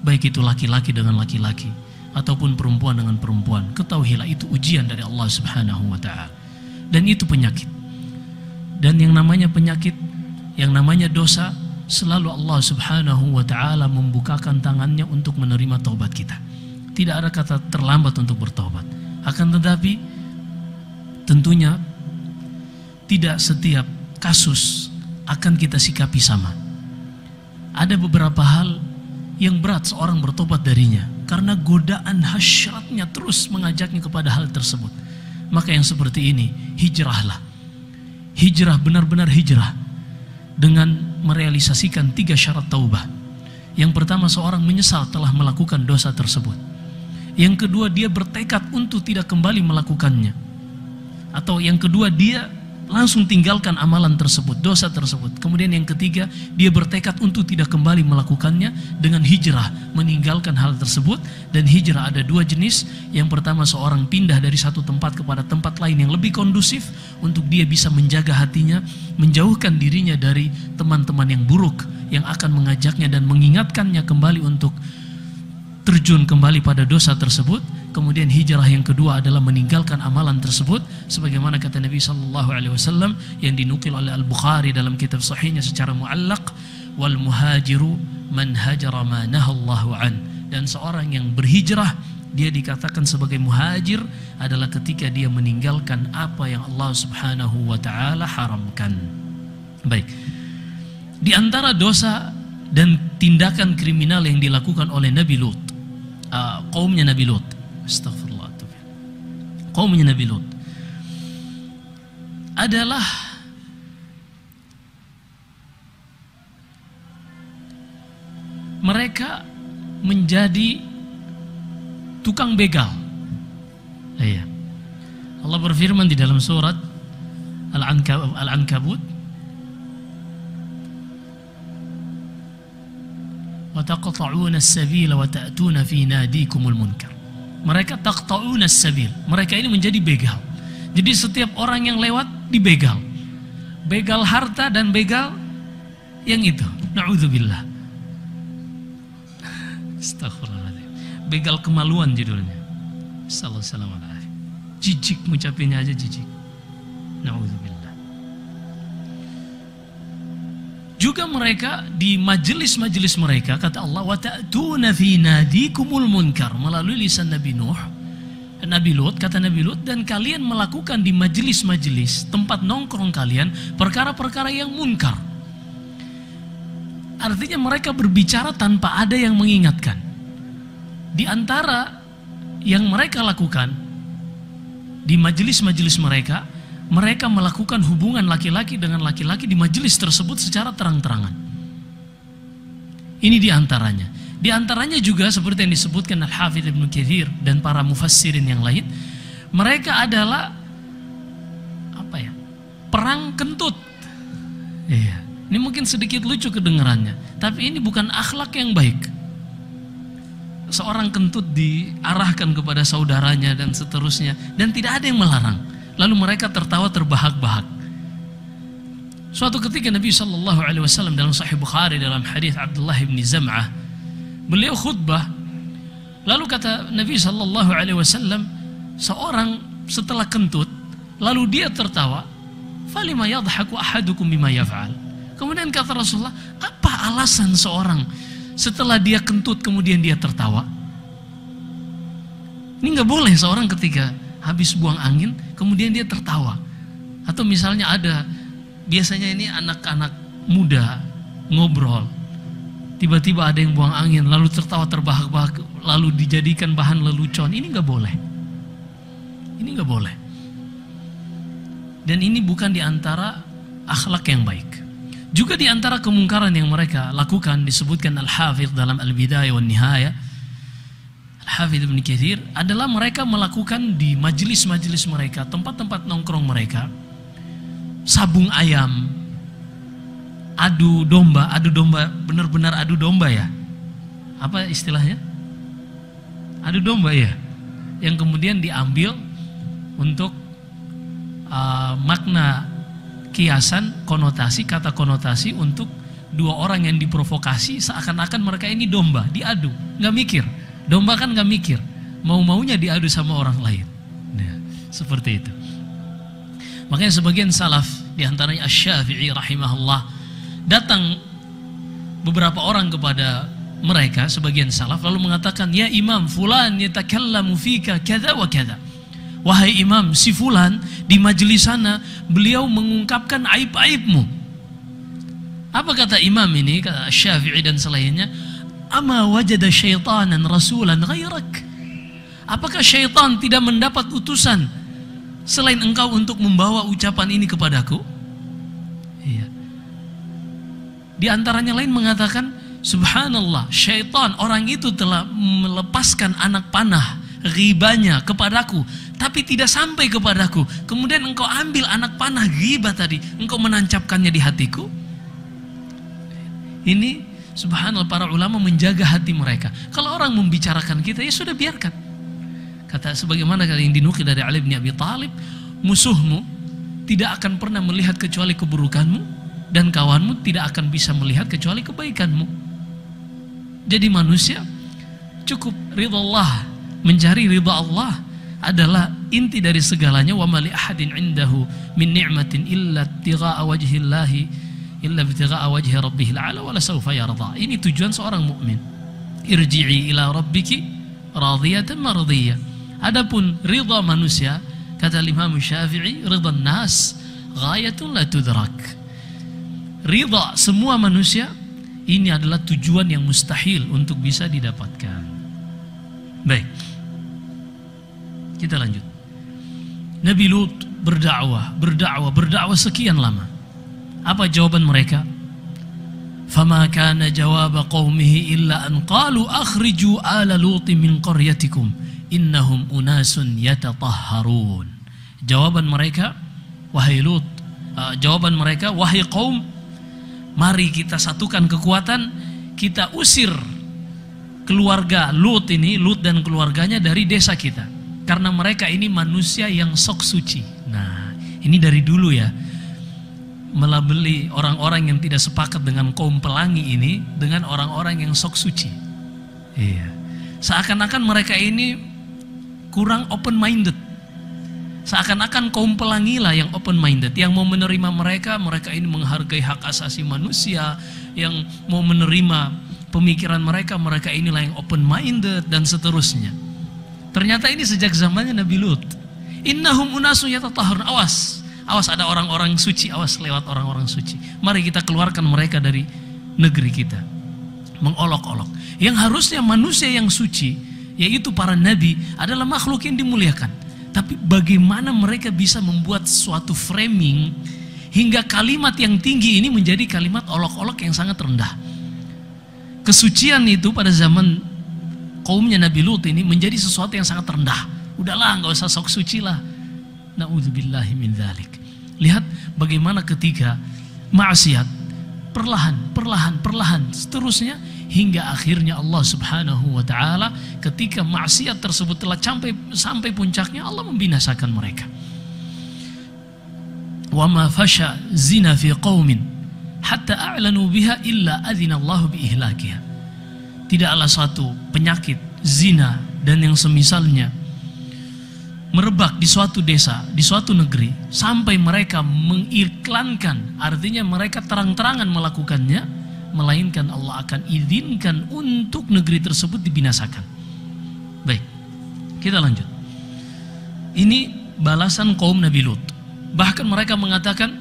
baik itu laki-laki dengan laki-laki ataupun perempuan dengan perempuan, ketahuilah itu ujian dari Allah subhanahu wa ta'ala. Dan itu penyakit. Dan yang namanya penyakit, yang namanya dosa, selalu Allah subhanahu wa ta'ala membukakan tangannya untuk menerima taubat kita. Tidak ada kata terlambat untuk bertaubat. Akan tetapi tentunya tidak setiap kasus akan kita sikapi sama. Ada beberapa hal yang berat seorang bertobat darinya karena godaan hasyatnya terus mengajaknya kepada hal tersebut. Maka yang seperti ini, hijrahlah. Hijrah, benar-benar hijrah dengan merealisasikan 3 syarat taubah. Yang pertama, seorang menyesal telah melakukan dosa tersebut. Yang kedua, dia bertekad untuk tidak kembali melakukannya. Atau yang kedua, dia langsung tinggalkan amalan tersebut, dosa tersebut. Kemudian yang ketiga, dia bertekad untuk tidak kembali melakukannya dengan hijrah, meninggalkan hal tersebut. Dan hijrah ada dua jenis. Yang pertama, seorang pindah dari satu tempat kepada tempat lain yang lebih kondusif untuk dia bisa menjaga hatinya, menjauhkan dirinya dari teman-teman yang buruk yang akan mengajaknya dan mengingatkannya kembali untuk terjun kembali pada dosa tersebut. Kemudian hijrah yang kedua adalah meninggalkan amalan tersebut, sebagaimana kata Nabi SAW yang dinukil oleh Al-Bukhari dalam kitab sahihnya secara muallaq, wal muhajiru man hajara ma nahallahu an. Dan seorang yang berhijrah, dia dikatakan sebagai muhajir adalah ketika dia meninggalkan apa yang Allah Subhanahu wa taala haramkan. Baik. Di antara dosa dan tindakan kriminal yang dilakukan oleh Nabi Lut, kaumnya Nabi Lut, astagfirullah, kaumnya Nabi Lut adalah mereka menjadi tukang begal. Iya. Allah berfirman di dalam surat Al-Ankabut, wa taqta'una as-sabila wa ta'tuna fi nadikumul munkar. Mereka taqta'una as-sabil, mereka ini menjadi begal. Jadi setiap orang yang lewat dibegal. Begal harta dan begal yang itu. Na'udzubillah. Astaghfirullahaladzim. Begal kemaluan judulnya. Sallallahu alaihi wasallam. Jijik mengucapinya aja jijik. Na'udzubillah. Juga mereka di majelis-majelis mereka, kata Allah, wa ta'tuna fi nadikumul munkar, melalui lisan Nabi Nuh, Nabi Lut, kata Nabi Lut, dan kalian melakukan di majelis-majelis tempat nongkrong kalian perkara-perkara yang munkar. Artinya mereka berbicara tanpa ada yang mengingatkan. Di antara yang mereka lakukan di majelis-majelis mereka, mereka melakukan hubungan laki-laki dengan laki-laki di majelis tersebut secara terang-terangan. Ini di antaranya. Di antaranya juga seperti yang disebutkan Al-Hafidz Ibnu Katsir dan para mufassirin yang lain, mereka adalah perang kentut. Iya. Ini mungkin sedikit lucu kedengarannya, tapi ini bukan akhlak yang baik. Seorang kentut diarahkan kepada saudaranya dan seterusnya, dan tidak ada yang melarang. Lalu mereka tertawa terbahak-bahak. Suatu ketika Nabi SAW dalam Sahih Bukhari dalam hadis Abdullah bin Zam'ah, beliau khutbah, lalu kata Nabi SAW, seorang setelah kentut lalu dia tertawa, falima yadhaku ahadukum bima yaf'al. Kemudian kata Rasulullah, apa alasan seorang setelah dia kentut kemudian dia tertawa? Ini nggak boleh seorang ketika habis buang angin kemudian dia tertawa. Atau misalnya ada, biasanya ini anak-anak muda ngobrol, tiba-tiba ada yang buang angin lalu tertawa terbahak-bahak lalu dijadikan bahan lelucon. Ini nggak boleh. Ini nggak boleh. Dan ini bukan di antara akhlak yang baik. Juga di antara kemungkaran yang mereka lakukan, disebutkan Al-Hafidz dalam Al-Bidayah wan Nihayah, Al-Hafidz Ibnu Katsir, adalah mereka melakukan di majelis-majelis mereka, tempat-tempat nongkrong mereka, sabung ayam, adu domba, benar-benar adu domba ya? Apa istilahnya? Adu domba ya? Yang kemudian diambil untuk makna kiasan, konotasi, kata konotasi untuk dua orang yang diprovokasi seakan-akan mereka ini domba, diadu, nggak mikir. Domba kan nggak mikir, mau-maunya diadu sama orang lain. Nah, seperti itu. Makanya sebagian salaf, diantaranya Asy-Syafi'i rahimahullah, datang beberapa orang kepada mereka, sebagian salaf, lalu mengatakan, ya imam, fulan yatakallamu fika kadza wa kadza. Wahai imam, si fulan di majelis sana beliau mengungkapkan aib-aibmu. Apa kata imam ini, kata Syafi'i dan selainnya, ama wajada syaitanan rasulan ghairak. Apakah syaitan tidak mendapat utusan selain engkau untuk membawa ucapan ini kepadaku? Iya. Di antaranya lain mengatakan, subhanallah, syaitan orang itu telah melepaskan anak panah ghibahnya kepadaku, tapi tidak sampai kepadaku. Kemudian engkau ambil anak panah ghibah tadi, engkau menancapkannya di hatiku. Ini subhanallah, para ulama menjaga hati mereka. Kalau orang membicarakan kita, ya sudah biarkan. Kata sebagaimana yang dinukil dari Ali bin Abi Thalib, musuhmu tidak akan pernah melihat kecuali keburukanmu, dan kawanmu tidak akan bisa melihat kecuali kebaikanmu. Jadi manusia cukup ridha Allah, mencari ridha Allah adalah inti dari segalanya. Wa ma li ahadin indahu min ni'matin illa ibtigha'a wajhillahi illa ibtigha'a wajhi rabbihil a'la wa la sawfa yarda. Ini tujuan seorang mukmin. Irji'i ila rabbiki radiyatan mardiyah. Adapun ridha manusia, kata Imam Syafi'i, ridha nas ghayatun la tudrak. Ridha semua manusia ini adalah tujuan yang mustahil untuk bisa didapatkan. Baik, kita lanjut. Nabi Lut berdakwah sekian lama. Apa jawaban mereka? Fama kana jawaba qaumihi illa an qalu akhriju ala Lut min qaryatikum innahum unasun yatatahharun. Jawaban mereka, wahai Lut, wahai kaum, mari kita satukan kekuatan, kita usir keluarga Lut dan keluarganya dari desa kita. Karena mereka ini manusia yang sok suci. Nah, ini dari dulu ya, melabeli orang-orang yang tidak sepakat dengan kaum pelangi ini dengan orang-orang yang sok suci. Iya. Seakan-akan mereka ini kurang open minded. Seakan-akan kaum pelangi lah yang open minded, yang mau menerima mereka ini menghargai hak asasi manusia, yang mau menerima pemikiran mereka inilah yang open minded dan seterusnya. Ternyata ini sejak zamannya Nabi Lut. Innahum unasun yatatahharun. Awas ada orang-orang suci, awas lewat orang-orang suci. Mari kita keluarkan mereka dari negeri kita. Mengolok-olok. Yang harusnya manusia yang suci, yaitu para nabi, adalah makhluk yang dimuliakan. Tapi bagaimana mereka bisa membuat suatu framing hingga kalimat yang tinggi ini menjadi kalimat olok-olok yang sangat rendah. Kesucian itu pada zaman kaumnya Nabi Lut ini menjadi sesuatu yang sangat rendah. Udahlah, nggak usah sok suci lah. Na'udzubillahi min dzalik. Lihat bagaimana ketika maksiat perlahan seterusnya hingga akhirnya Allah Subhanahu wa taala ketika maksiat tersebut telah sampai puncaknya, Allah membinasakan mereka. Wa ma fasha zina fi qaumin hatta a'lanu biha illa adzina Allah bi ihlakiha. Tidaklah suatu penyakit zina dan yang semisalnya merebak di suatu desa, di suatu negeri, sampai mereka mengiklankan, artinya mereka terang-terangan melakukannya, melainkan Allah akan izinkan untuk negeri tersebut dibinasakan. Baik, kita lanjut. Ini balasan kaum Nabi Lut. Bahkan mereka mengatakan,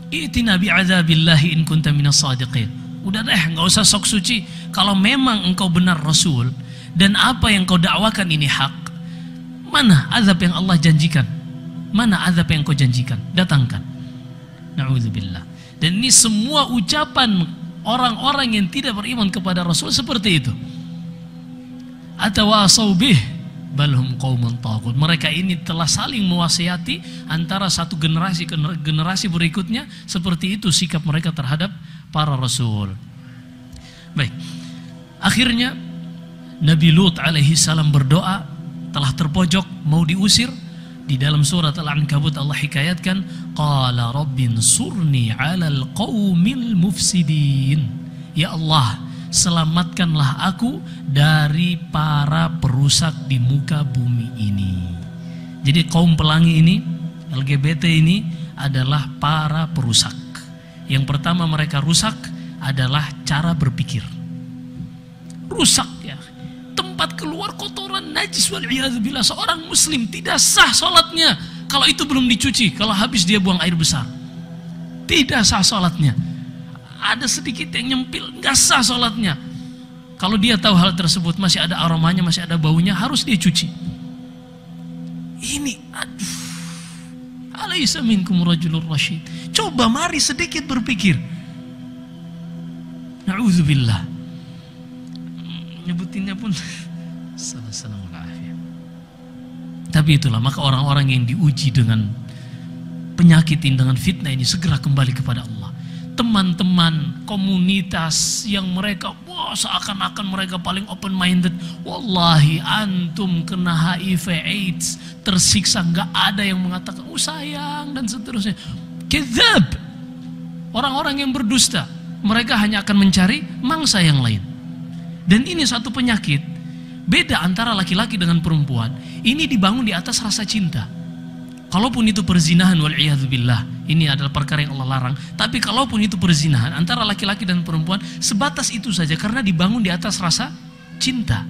"I'tina bi'adzabillahi in kunta minas shadiqin." Udah deh, nggak usah sok suci. Kalau memang engkau benar Rasul dan apa yang kau dakwakan ini hak, mana azab yang Allah janjikan? Mana azab yang kau janjikan? Datangkan. Na'udzubillah. Dan ini semua ucapan orang-orang yang tidak beriman kepada Rasul seperti itu. Atawasaw bih balhum qaumun taghut. Mereka ini telah saling mewasiati antara satu generasi ke generasi berikutnya, seperti itu sikap mereka terhadap para rasul. Baik. Akhirnya Nabi Lut alaihi salam berdoa, telah terpojok mau diusir. Di dalam surat Al-Ankabut Allah hikayatkan, qala rabbin surni 'alal qaumil mufsidin. Ya Allah, selamatkanlah aku dari para perusak di muka bumi ini. Jadi kaum pelangi ini, LGBT ini adalah para perusak. Yang pertama mereka rusak adalah cara berpikir. Rusak ya. Tempat keluar kotoran najis wal'iyadzubillah. Seorang muslim tidak sah sholatnya kalau itu belum dicuci, kalau habis dia buang air besar. Tidak sah sholatnya. Ada sedikit yang nyempil, nggak sah sholatnya. Kalau dia tahu hal tersebut masih ada aromanya, masih ada baunya, harus dia cuci. Ini aduh, alaysa minkum rajulur rasyid. Coba mari sedikit berpikir. Na'udzubillah. Nyebutinnya pun salam alaikum. Tapi itulah, maka orang-orang yang diuji dengan penyakit ini, dengan fitnah ini, segera kembali kepada Allah. Teman-teman komunitas yang mereka seakan-akan mereka paling open minded, wallahi antum kena HIV AIDS, tersiksa, nggak ada yang mengatakan sayang dan seterusnya. Kadzab. Orang-orang yang berdusta, mereka hanya akan mencari mangsa yang lain. Dan ini satu penyakit beda antara laki-laki dengan perempuan. Ini dibangun di atas rasa cinta. Kalaupun itu perzinahan, wal'iyadzubillah, ini adalah perkara yang Allah larang. Tapi kalaupun itu perzinahan antara laki-laki dan perempuan, sebatas itu saja karena dibangun di atas rasa cinta.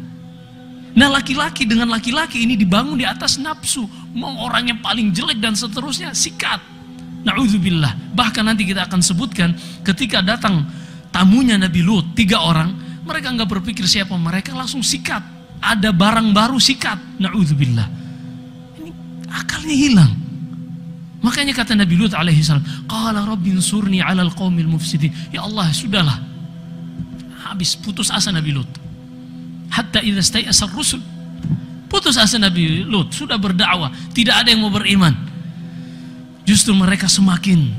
Nah, laki-laki dengan laki-laki ini dibangun di atas nafsu, mau orang yang paling jelek dan seterusnya, sikat. Na'udzubillah. Bahkan nanti kita akan sebutkan ketika datang tamunya Nabi Lut, 3 orang, mereka nggak berpikir siapa mereka, langsung sikat. Ada barang baru, sikat. Na'udzubillah. Akalnya hilang. Makanya kata Nabi Lut alaihi salam, qala rabbi ansurni 'alal qaumil mufsidin. Ya Allah, sudahlah. Habis, putus asa Nabi Lut. Hatta idza stai'asa ar-rusul. Putus asa Nabi Lut, sudah berdakwah, tidak ada yang mau beriman. Justru mereka semakin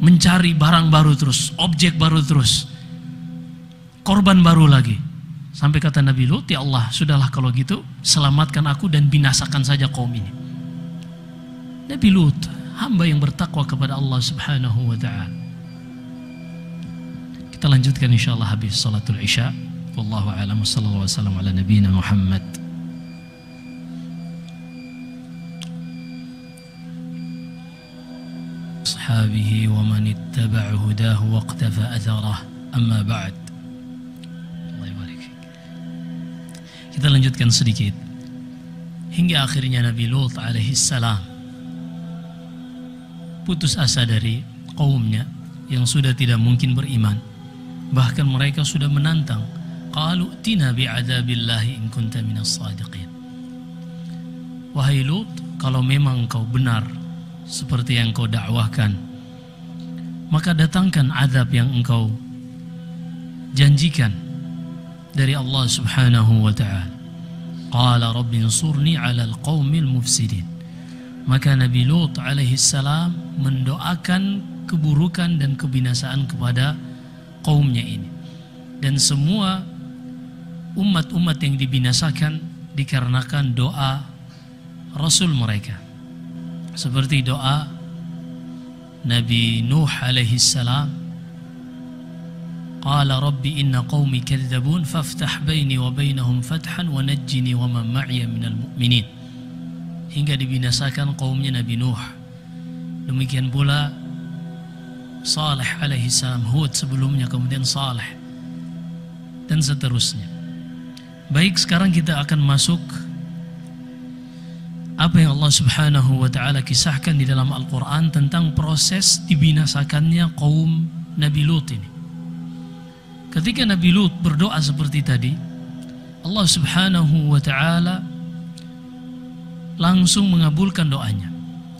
mencari barang baru terus, objek baru terus, korban baru lagi. Sampai kata Nabi Lut, ya Allah, sudahlah kalau gitu, selamatkan aku dan binasakan saja kaum ini. Nabi Lut, hamba yang bertakwa kepada Allah subhanahu wa ta'ala. Kita lanjutkan insyaAllah habis salatul isya. Wallahu a'lam, sallallahu wasallam ala nabiyina Muhammad. Ashabihi wa man ittaba'a hudahu waqtafa atharah. Amma ba'd. Allah barik. Kita lanjutkan sedikit. Hingga akhirnya Nabi Lut alaihi salam putus asa dari kaumnya yang sudah tidak mungkin beriman. Bahkan mereka sudah menantang, qalu tina bi'adzabillahi in kunta minas shadiqin. Wahai Lut, kalau memang engkau benar seperti yang engkau dakwahkan, maka datangkan azab yang engkau janjikan dari Allah subhanahu wa ta'ala. Qala rabbi ansurni 'alal qaumil mufsidin. Maka Nabi Lut alaihi salam mendoakan keburukan dan kebinasaan kepada kaumnya ini. Dan semua umat-umat yang dibinasakan dikarenakan doa Rasul mereka. Seperti doa Nabi Nuh alaihi salam, qala rabbi inna qaumi kadzabun faftah baini wa bainahum fathan wa najjini wa man ma'iya minal mu'minin. Hingga dibinasakan kaumnya Nabi Nuh. Demikian pula Saleh alaihi salam, Hud sebelumnya, kemudian Saleh, dan seterusnya. Baik, sekarang kita akan masuk apa yang Allah subhanahu wa ta'ala kisahkan di dalam Al-Quran tentang proses dibinasakannya kaum Nabi Lut ini. Ketika Nabi Lut berdoa seperti tadi, Allah subhanahu wa ta'ala langsung mengabulkan doanya.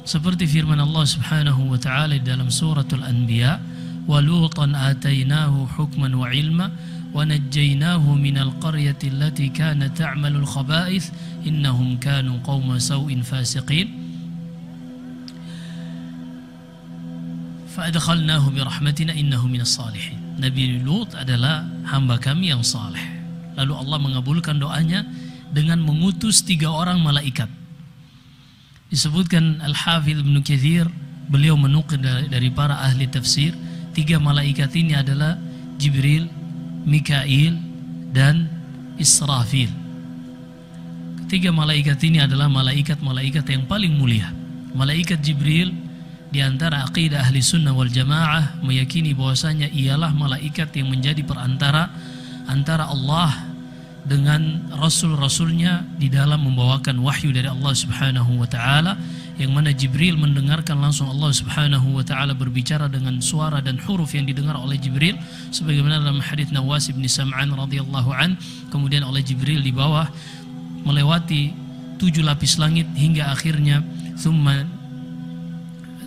Seperti firman Allah subhanahu wa ta'ala dalam suratul Anbiya, wa lutan atainahu hukman wa ilma wa najjaynahu minal qaryati allati kanat ta'malul khaba'ith innahum kanu qauma saw'in fasiqin fa adkhalnahu bi rahmatina innahu minas salihin. Nabi Lut adalah hamba kami yang saleh. Lalu Allah mengabulkan doanya dengan mengutus 3 orang malaikat. Disebutkan Al-Hafidh Ibn Katsir, beliau menukil dari para ahli tafsir, 3 malaikat ini adalah Jibril, Mikail, dan Israfil. Ketiga malaikat ini adalah malaikat-malaikat yang paling mulia. Malaikat Jibril, di antara aqidah ahli sunnah wal jamaah, meyakini bahwasanya ialah malaikat yang menjadi perantara antara Allah dengan rasul-rasulnya di dalam membawakan wahyu dari Allah subhanahu wa ta'ala, yang mana Jibril mendengarkan langsung Allah subhanahu wa ta'ala berbicara dengan suara dan huruf yang didengar oleh Jibril, sebagaimana dalam hadits Nawas bin Sam'an radhiyallahu an. Kemudian oleh Jibril di bawah melewati 7 lapis langit hingga akhirnya thumma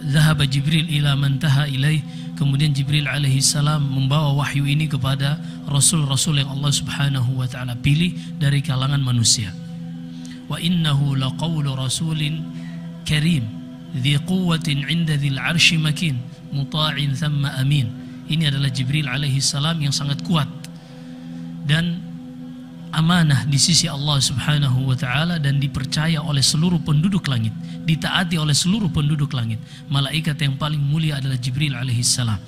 dhahaba Jibril ila man taha ilaih. Kemudian Jibril alaihi salam membawa wahyu ini kepada rasul-rasul yang Allah subhanahu wa ta'ala pilih dari kalangan manusia. wa innahu laqawlu rasulin karim dhi quwwatin 'inda dzil 'arsy makin muta'in thumma amin. Ini adalah Jibril alaihi salam yang sangat kuat dan amanah di sisi Allah Subhanahu wa taala dan dipercaya oleh seluruh penduduk langit, ditaati oleh seluruh penduduk langit. Malaikat yang paling mulia adalah Jibril alaihi salam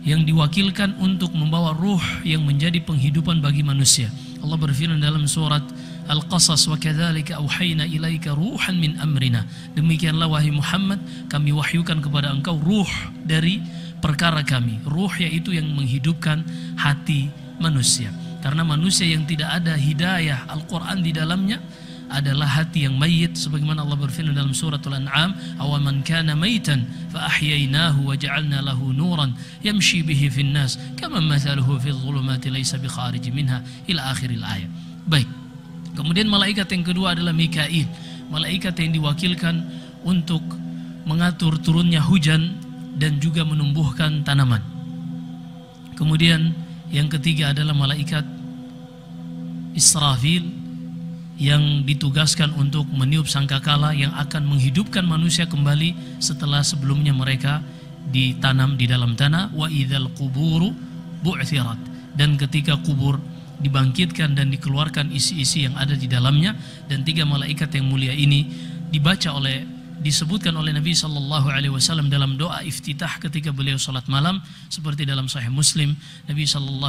yang diwakilkan untuk membawa ruh yang menjadi penghidupan bagi manusia. Allah berfirman dalam surat Al-Qasas, wa kadzalika auhayna ilaika ruhan min amrina. Demikianlah wahai Muhammad, kami wahyukan kepada engkau ruh dari perkara kami. Ruh yaitu yang menghidupkan hati manusia. Karena manusia yang tidak ada hidayah Al-Quran di dalamnya adalah hati yang mayit, sebagaimana Allah berfirman dalam suratul An'am, awaman kana maitan fa ahyainahu wa ja'alna lahu nuran yamshi bihi fin nas kama mathaluhu fil dhulumati laysa bi kharij minha ila akhiril ayat. Baik. Kemudian malaikat yang kedua adalah Mikail, malaikat yang diwakilkan untuk mengatur turunnya hujan dan juga menumbuhkan tanaman. Kemudian yang ketiga adalah malaikat Israfil yang ditugaskan untuk meniup sangkakala yang akan menghidupkan manusia kembali setelah sebelumnya mereka ditanam di dalam tanah. Wa idzal quburu bu'thirat, dan ketika kubur dibangkitkan dan dikeluarkan isi-isi yang ada di dalamnya. Dan tiga malaikat yang mulia ini disebutkan oleh Nabi SAW dalam doa iftitah ketika beliau salat malam, seperti dalam Sahih Muslim. Nabi SAW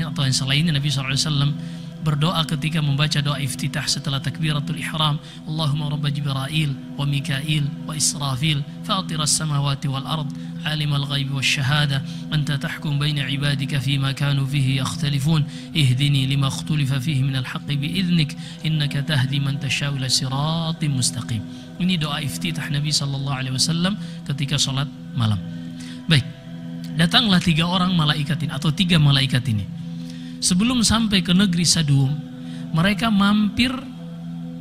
atau yang selainnya, Nabi SAW berdoa ketika membaca doa iftitah setelah takbiratul ihram, Allahumma rabba Jibril wa Mikail wa Israfil fatiras samawati wal ard alimal ghaibi wasyahada anta tahkum baina ibadika fima kanu fihi yakhtalifun ihdini lima ikhtalafa fihi minal haqqi biidhnik innaka tahdi man tasha'u ila siratim mustaqim. Ini doa iftitah Nabi SAW ketika salat malam. Baik, datanglah tiga malaikat ini. Sebelum sampai ke negeri Sadum, mereka mampir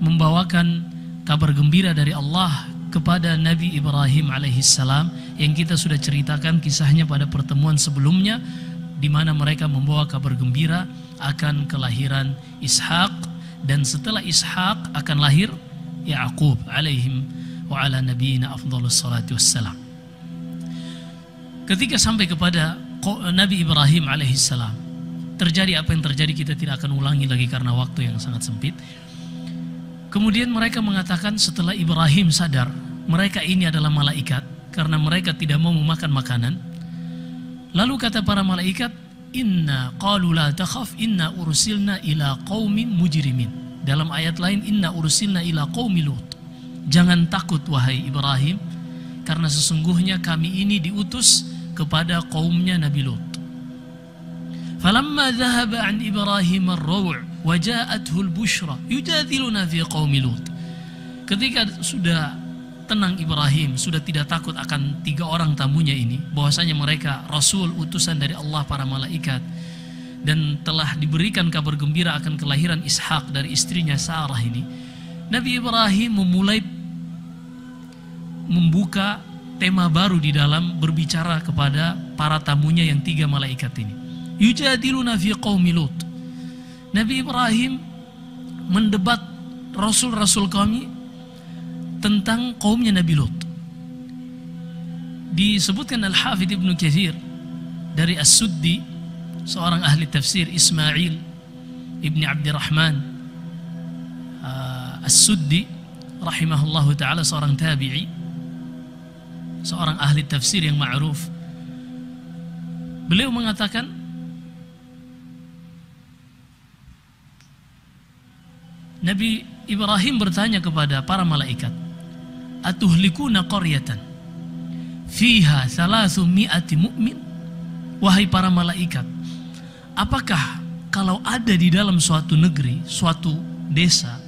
membawakan kabar gembira dari Allah kepada Nabi Ibrahim alaihissalam yang kita sudah ceritakan kisahnya pada pertemuan sebelumnya, di mana mereka membawa kabar gembira akan kelahiran Ishak, dan setelah Ishak akan lahir Ya'qub alaihim wa ala nabiyina afdhalus salatu wassalam. Ketika sampai kepada Nabi Ibrahim alaihissalam, terjadi apa yang terjadi kita tidak akan ulangi lagi karena waktu yang sangat sempit. Kemudian mereka mengatakan setelah Ibrahim sadar mereka ini adalah malaikat karena mereka tidak mau memakan makanan. Lalu kata para malaikat, inna qalu la takhaf inna ursilna ila qaumin mujrimin. Dalam ayat lain, inna ursilna ila qaumi Lut. Jangan takut wahai Ibrahim, karena sesungguhnya kami ini diutus kepada kaumnya Nabi Lut. Falamma dhahaba an Ibrahim ar-raw' wa ja'athu al-bushra yujadiluna fi qaumi Lut. Ketika sudah tenang Ibrahim, sudah tidak takut akan tiga orang tamunya ini, bahwasanya mereka rasul utusan dari Allah, para malaikat, dan telah diberikan kabar gembira akan kelahiran Ishak dari istrinya Sarah ini, Nabi Ibrahim memulai membuka tema baru di dalam berbicara kepada para tamunya yang tiga malaikat ini. Yujadiluna fi qaumi Lut. Nabi Ibrahim mendebat rasul-rasul kami tentang kaumnya Nabi Lut. Disebutkan Al-Hafidh Ibnu Katsir dari As-Suddi, seorang ahli tafsir, Ismail Ibni Abdirrahman As-Suddi rahimahullahu ta'ala, seorang tabi'i, seorang ahli tafsir yang ma'ruf. Beliau mengatakan Nabi Ibrahim bertanya kepada para malaikat, atuhlikuna qaryatan fiha 300 mu'min. Wahai para malaikat, apakah kalau ada di dalam suatu negeri, suatu desa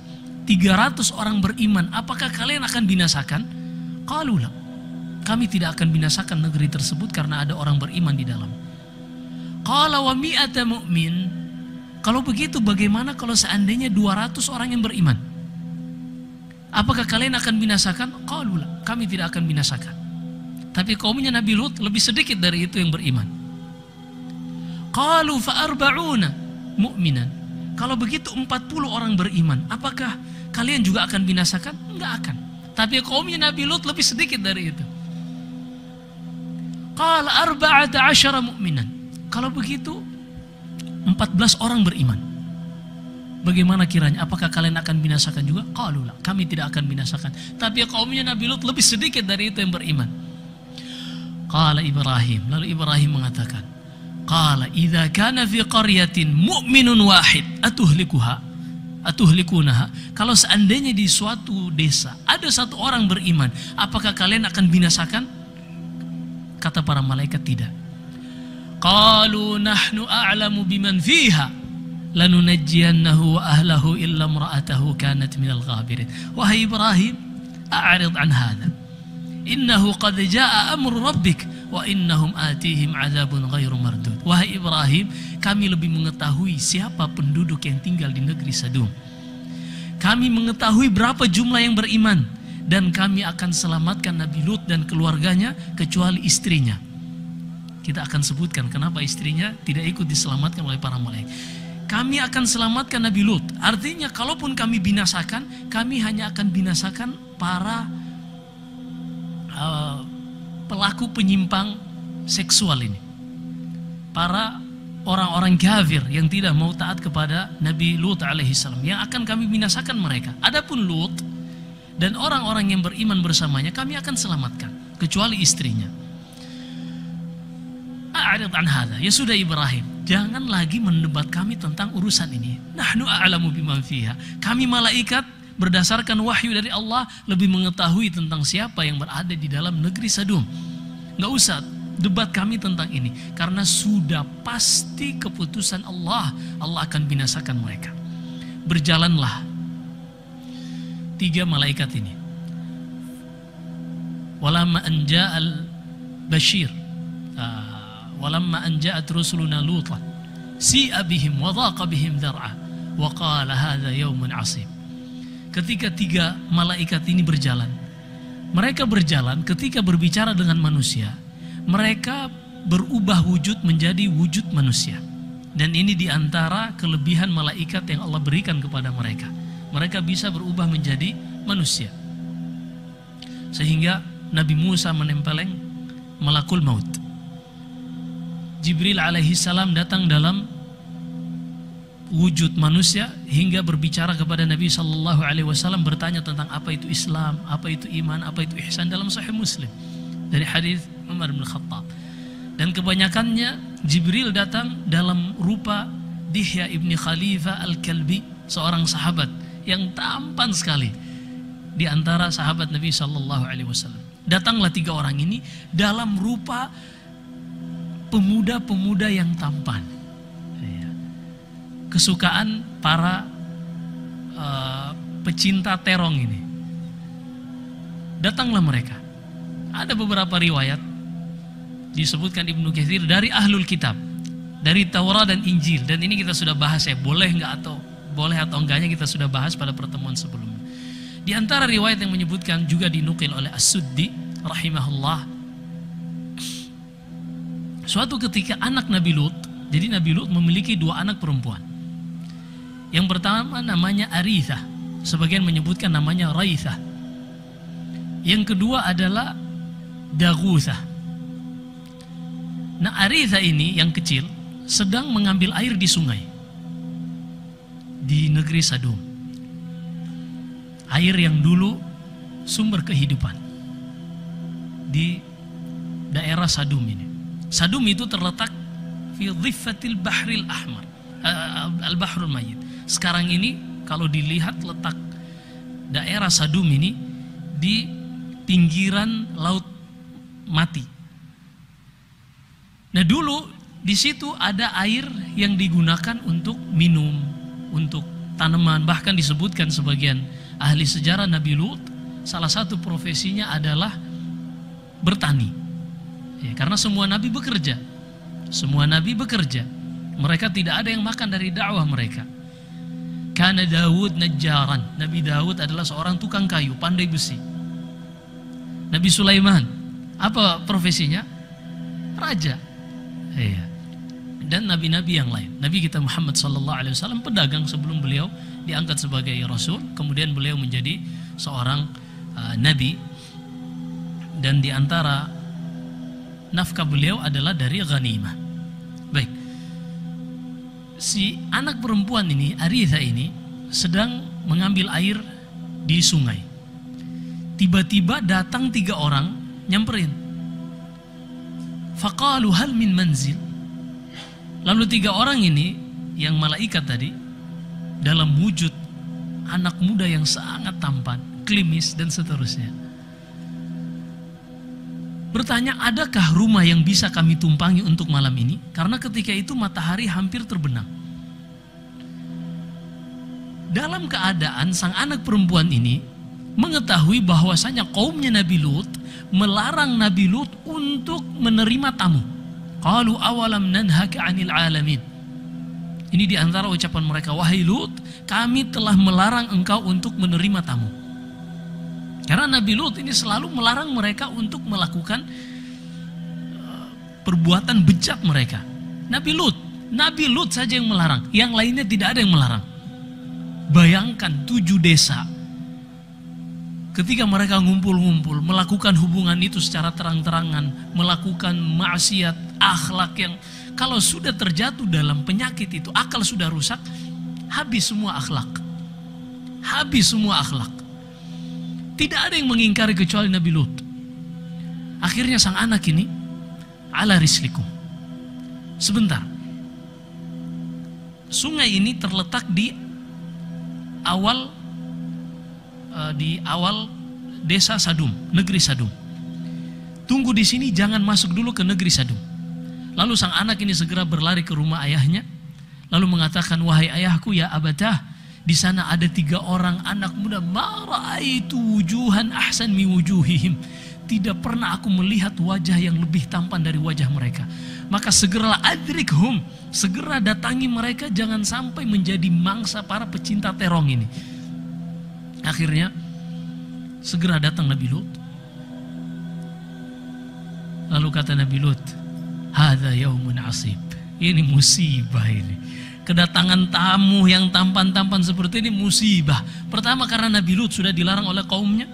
300 orang beriman, apakah kalian akan binasakan? Qalu la, kami tidak akan binasakan negeri tersebut karena ada orang beriman di dalam. Qala wa 100 mu'min. Kalau begitu bagaimana kalau seandainya 200 orang yang beriman? Apakah kalian akan binasakan? Qalu la, kami tidak akan binasakan. Tapi kaumnya Nabi Lut lebih sedikit dari itu yang beriman. Qalu fa 40 mu'minan. Kalau begitu 40 orang beriman, apakah kalian juga akan binasakan? Enggak akan. Tapi kaumnya Nabi Lut lebih sedikit dari itu. Qala 14 mu'minan. Kalau begitu 14 orang beriman. Bagaimana kiranya? Apakah kalian akan binasakan juga? Qalu la, kami tidak akan binasakan. Tapi kaumnya Nabi Lut lebih sedikit dari itu yang beriman. Qala Ibrahim, lalu Ibrahim mengatakan, qala idza kana fi qaryatin mu'minun wahid atuhlikunaha. Kalau seandainya di suatu desa ada satu orang beriman, apakah kalian akan binasakan? Kata para malaikat, tidak. Qalu nahnu a'lamu biman fiha lanunajjiyannahu wa ahlahu illa imra'atahu kanat minal ghabirin. Wahai Ibrahim, a'rid an hadha. Innahu qad jaa'a amru rabbik wa innahum atihim adzabun ghairu mardud. Wahai Ibrahim, kami lebih mengetahui siapa penduduk yang tinggal di negeri Sadum. Kami mengetahui berapa jumlah yang beriman, dan kami akan selamatkan Nabi Lut dan keluarganya kecuali istrinya. Kita akan sebutkan kenapa istrinya tidak ikut diselamatkan oleh para malaikat. Kami akan selamatkan Nabi Lut. Artinya kalaupun kami binasakan, kami hanya akan binasakan para pelaku penyimpang seksual ini. Para orang-orang kafir yang tidak mau taat kepada Nabi Lut alaihissalam, yang akan kami binasakan mereka. Adapun Lut dan orang-orang yang beriman bersamanya, kami akan selamatkan kecuali istrinya. A'rid an hadha. Ya sudah Ibrahim, jangan lagi mendebat kami tentang urusan ini. Nahnu a'lamu biman fiha. Kami malaikat berdasarkan wahyu dari Allah lebih mengetahui tentang siapa yang berada di dalam negeri Sadum. Nggak usah debat kami tentang ini, karena sudah pasti keputusan Allah, Allah akan binasakan mereka. Berjalanlah 3 malaikat ini. Walamma anja'al bashir, walamma anja'at rusuluna Lutan si'a bihim wa dhaqa bihim dhar'a wa qala hadha yawmun 'asib. Ketika 3 malaikat ini berjalan, mereka berjalan ketika berbicara dengan manusia, mereka berubah wujud menjadi wujud manusia. Dan ini diantara kelebihan malaikat yang Allah berikan kepada mereka. Mereka bisa berubah menjadi manusia. Sehingga Nabi Musa menempeleng malakul maut. Jibril alaihissalam datang dalam wujud manusia hingga berbicara kepada Nabi sallallahu alaihi wasallam, bertanya tentang apa itu Islam, apa itu iman, apa itu ihsan, dalam Sahih Muslim dari hadis Umar bin Khattab. Dan kebanyakannya Jibril datang dalam rupa Dihya ibni Khalifah al-Kalbi, seorang sahabat yang tampan sekali di antara sahabat Nabi sallallahu alaihi wasallam. Datanglah 3 orang ini dalam rupa pemuda-pemuda yang tampan, kesukaan para pecinta terong ini. Datanglah mereka. Ada beberapa riwayat disebutkan Ibnu Katsir dari ahlul kitab, dari Taurat dan Injil, dan ini kita sudah bahas ya, boleh atau enggaknya kita sudah bahas pada pertemuan sebelumnya. Di antara riwayat yang menyebutkan, juga dinukil oleh As-Suddi rahimahullah, suatu ketika anak Nabi Lut, jadi Nabi Lut memiliki 2 anak perempuan. Yang pertama namanya Arithah, sebagian menyebutkan namanya Raithah. Yang kedua adalah Daguthah. Nah, Arithah ini yang kecil sedang mengambil air di sungai di negeri Sadum. Air yang dulu sumber kehidupan di daerah Sadum ini. Sadum itu terletak fi dhiffatil bahril ahmar, al-bahrul mayyit. Sekarang ini kalau dilihat letak daerah Sadum ini di pinggiran laut mati. Nah, dulu di situ ada air yang digunakan untuk minum, untuk tanaman. Bahkan disebutkan sebagian ahli sejarah Nabi Lut, salah satu profesinya adalah bertani. Ya, karena semua nabi bekerja. Semua nabi bekerja. Mereka tidak ada yang makan dari dakwah mereka. Kana Daud najjaran. Nabi Daud adalah seorang tukang kayu, pandai besi. Nabi Sulaiman, apa profesinya? Raja. Iya. dan nabi-nabi yang lain. Nabi kita Muhammad SAW pedagang sebelum beliau diangkat sebagai rasul, kemudian beliau menjadi seorang nabi, dan diantara nafkah beliau adalah dari ghanimah. Baik, si anak perempuan ini, Aritha ini, sedang mengambil air di sungai. Tiba-tiba datang 3 orang nyamperin. Faqalu hal min manzil. Lalu 3 orang ini yang malaikat tadi dalam wujud anak muda yang sangat tampan, klimis dan seterusnya, bertanya, adakah rumah yang bisa kami tumpangi untuk malam ini? Karena ketika itu matahari hampir terbenam. Dalam keadaan sang anak perempuan ini mengetahui bahwasanya kaumnya Nabi Lut melarang Nabi Lut untuk menerima tamu. Qalu awalam nanhaka 'anil 'alamin. Ini diantara ucapan mereka, wahai Lut, kami telah melarang engkau untuk menerima tamu. Karena Nabi Lut ini selalu melarang mereka untuk melakukan perbuatan bejat mereka. Nabi Lut saja yang melarang, yang lainnya tidak ada yang melarang. Bayangkan 7 desa ketika mereka ngumpul-ngumpul melakukan hubungan itu secara terang-terangan, melakukan maksiat, akhlak yang kalau sudah terjatuh dalam penyakit itu, akal sudah rusak, habis semua akhlak. Habis semua akhlak. Tidak ada yang mengingkari kecuali Nabi Lut. Akhirnya sang anak ini, ala rislikum. Sebentar. Sungai ini terletak di awal desa Sadum, negeri Sadum. Tunggu di sini, jangan masuk dulu ke negeri Sadum. Lalu sang anak ini segera berlari ke rumah ayahnya, lalu mengatakan, wahai ayahku, ya abatah, di sana ada 3 orang anak muda, ma ra'aitu wujuhan ahsan mi wujuhihim. Tidak pernah aku melihat wajah yang lebih tampan dari wajah mereka. Maka segeralah adrikhum, segera datangi mereka, jangan sampai menjadi mangsa para pecinta terong ini. Akhirnya segera datang Nabi Lut. Lalu kata Nabi Lut, hadza yaumun asib. Ini musibah ini. Kedatangan tamu yang tampan-tampan seperti ini musibah. Pertama karena Nabi Lut sudah dilarang oleh kaumnya.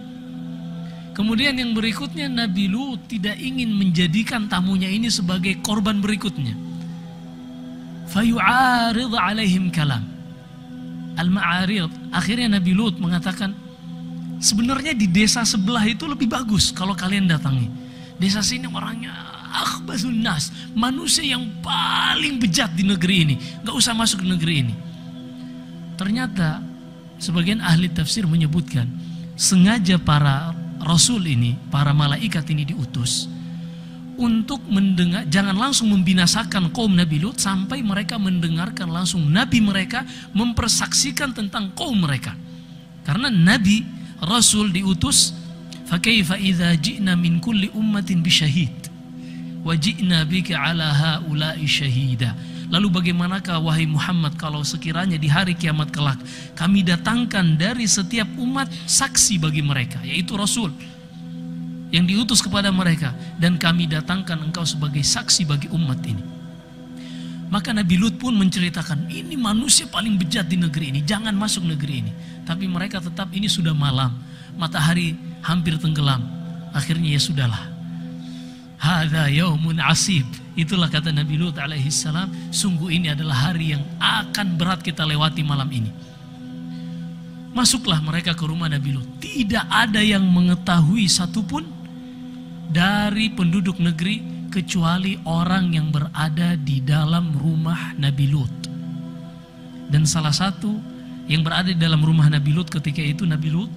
Kemudian yang berikutnya, Nabi Lut tidak ingin menjadikan tamunya ini sebagai korban berikutnya. Fayu'arid alaihim kalam. Al-ma'arid. Akhirnya Nabi Lut mengatakan, sebenarnya di desa sebelah itu lebih bagus kalau kalian datangi. Desa sini orangnya akhbasun nas, manusia yang paling bejat di negeri ini. Gak usah masuk ke negeri ini. Ternyata sebagian ahli tafsir menyebutkan, sengaja para rasul ini, para malaikat ini diutus untuk mendengar, jangan langsung membinasakan kaum Nabi Lut sampai mereka mendengarkan langsung Nabi mereka mempersaksikan tentang kaum mereka. Karena Nabi, Rasul diutus, fakaifa idza ji'na min kulli ummatin bisyahid wa ji'na bika ala haula'i syahida. Lalu bagaimanakah wahai Muhammad kalau sekiranya di hari kiamat kelak kami datangkan dari setiap umat saksi bagi mereka, yaitu Rasul yang diutus kepada mereka, dan kami datangkan engkau sebagai saksi bagi umat ini. Maka Nabi Lut pun menceritakan, ini manusia paling bejat di negeri ini, jangan masuk negeri ini. Tapi mereka tetap, ini sudah malam, matahari hampir tenggelam. Akhirnya ya sudahlah, hadza yaumun asib. Itulah kata Nabi Lut alaihissalam, sungguh ini adalah hari yang akan berat kita lewati malam ini. Masuklah mereka ke rumah Nabi Lut. Tidak ada yang mengetahui satupun dari penduduk negeri kecuali orang yang berada di dalam rumah Nabi Lut. Dan salah satu yang berada di dalam rumah Nabi Lut ketika itu Nabi Lut,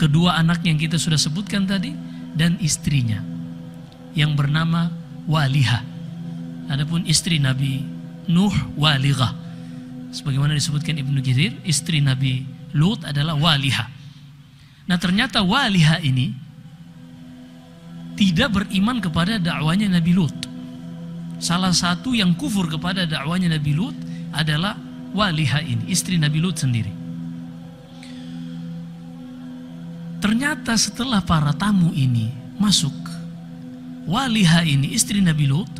kedua anak yang kita sudah sebutkan tadi, dan istrinya yang bernama Walihah. Adapun istri Nabi Nuh, Waligah. Sebagaimana disebutkan Ibnu Katsir, istri Nabi Lut adalah Walihah. Nah ternyata Walihah ini tidak beriman kepada dakwanya Nabi Lut. Salah satu yang kufur kepada dakwanya Nabi Lut adalah Walihah ini, istri Nabi Lut sendiri. Ternyata setelah para tamu ini masuk, Walihah ini, istri Nabi Lut,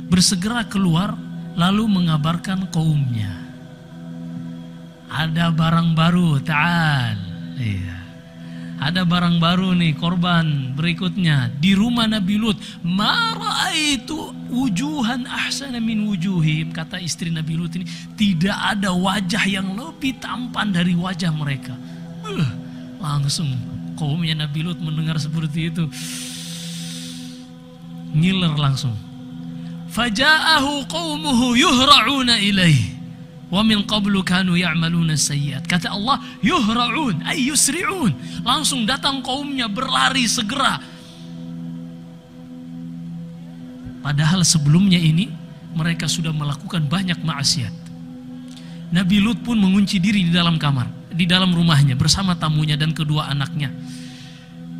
bersegera keluar lalu mengabarkan kaumnya, ada barang baru, ta'al. Iya. Ada barang baru nih, korban berikutnya di rumah Nabi Lut. Ma ra'aitu wujuhan ahsana min wujuhim. Kata istri Nabi Lut ini, tidak ada wajah yang lebih tampan dari wajah mereka. Langsung kaumnya Nabi Lut mendengar seperti itu, ngiler langsung. Faja'ahu qaumuhu yuhra'una ilaihi wa min qablu kanu ya'maluna sayyi'at. Kata Allah, yuhra'un ay yusri'un. Langsung datang kaumnya berlari segera. Padahal sebelumnya ini mereka sudah melakukan banyak maksiat. Nabi Lut pun mengunci diri di dalam kamar, di dalam rumahnya bersama tamunya dan kedua anaknya.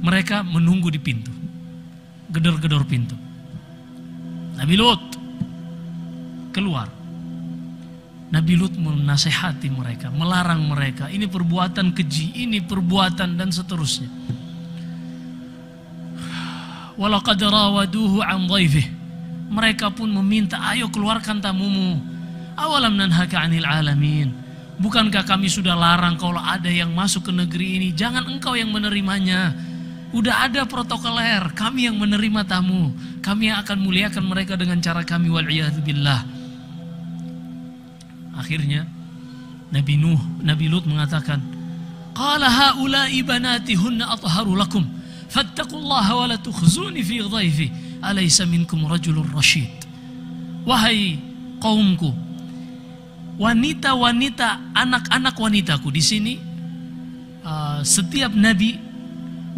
Mereka menunggu di pintu, gedor-gedor pintu. Nabi Lut keluar. Nabi Lut menasehati mereka, melarang mereka, ini perbuatan keji, ini perbuatan, dan seterusnya. Walaqad rawaduhu an dhaifih. Mereka pun meminta, ayo keluarkan tamumu. Awalam nanhaka 'anil alamin. Bukankah kami sudah larang kalau ada yang masuk ke negeri ini, jangan engkau yang menerimanya. Udah ada protokoler, kami yang menerima tamu. Kami yang akan muliakan mereka dengan cara kami, wal'iyadzu billah. Akhirnya Nabi Lut mengatakan, qala haula'i banati hunna atharu lakum fattaqullaha wa la tukhzuni fi dhaifi alaysa minkum rajulun rasyid. Wahai kaumku, wanita-wanita, anak-anak wanitaku. Di sini setiap nabi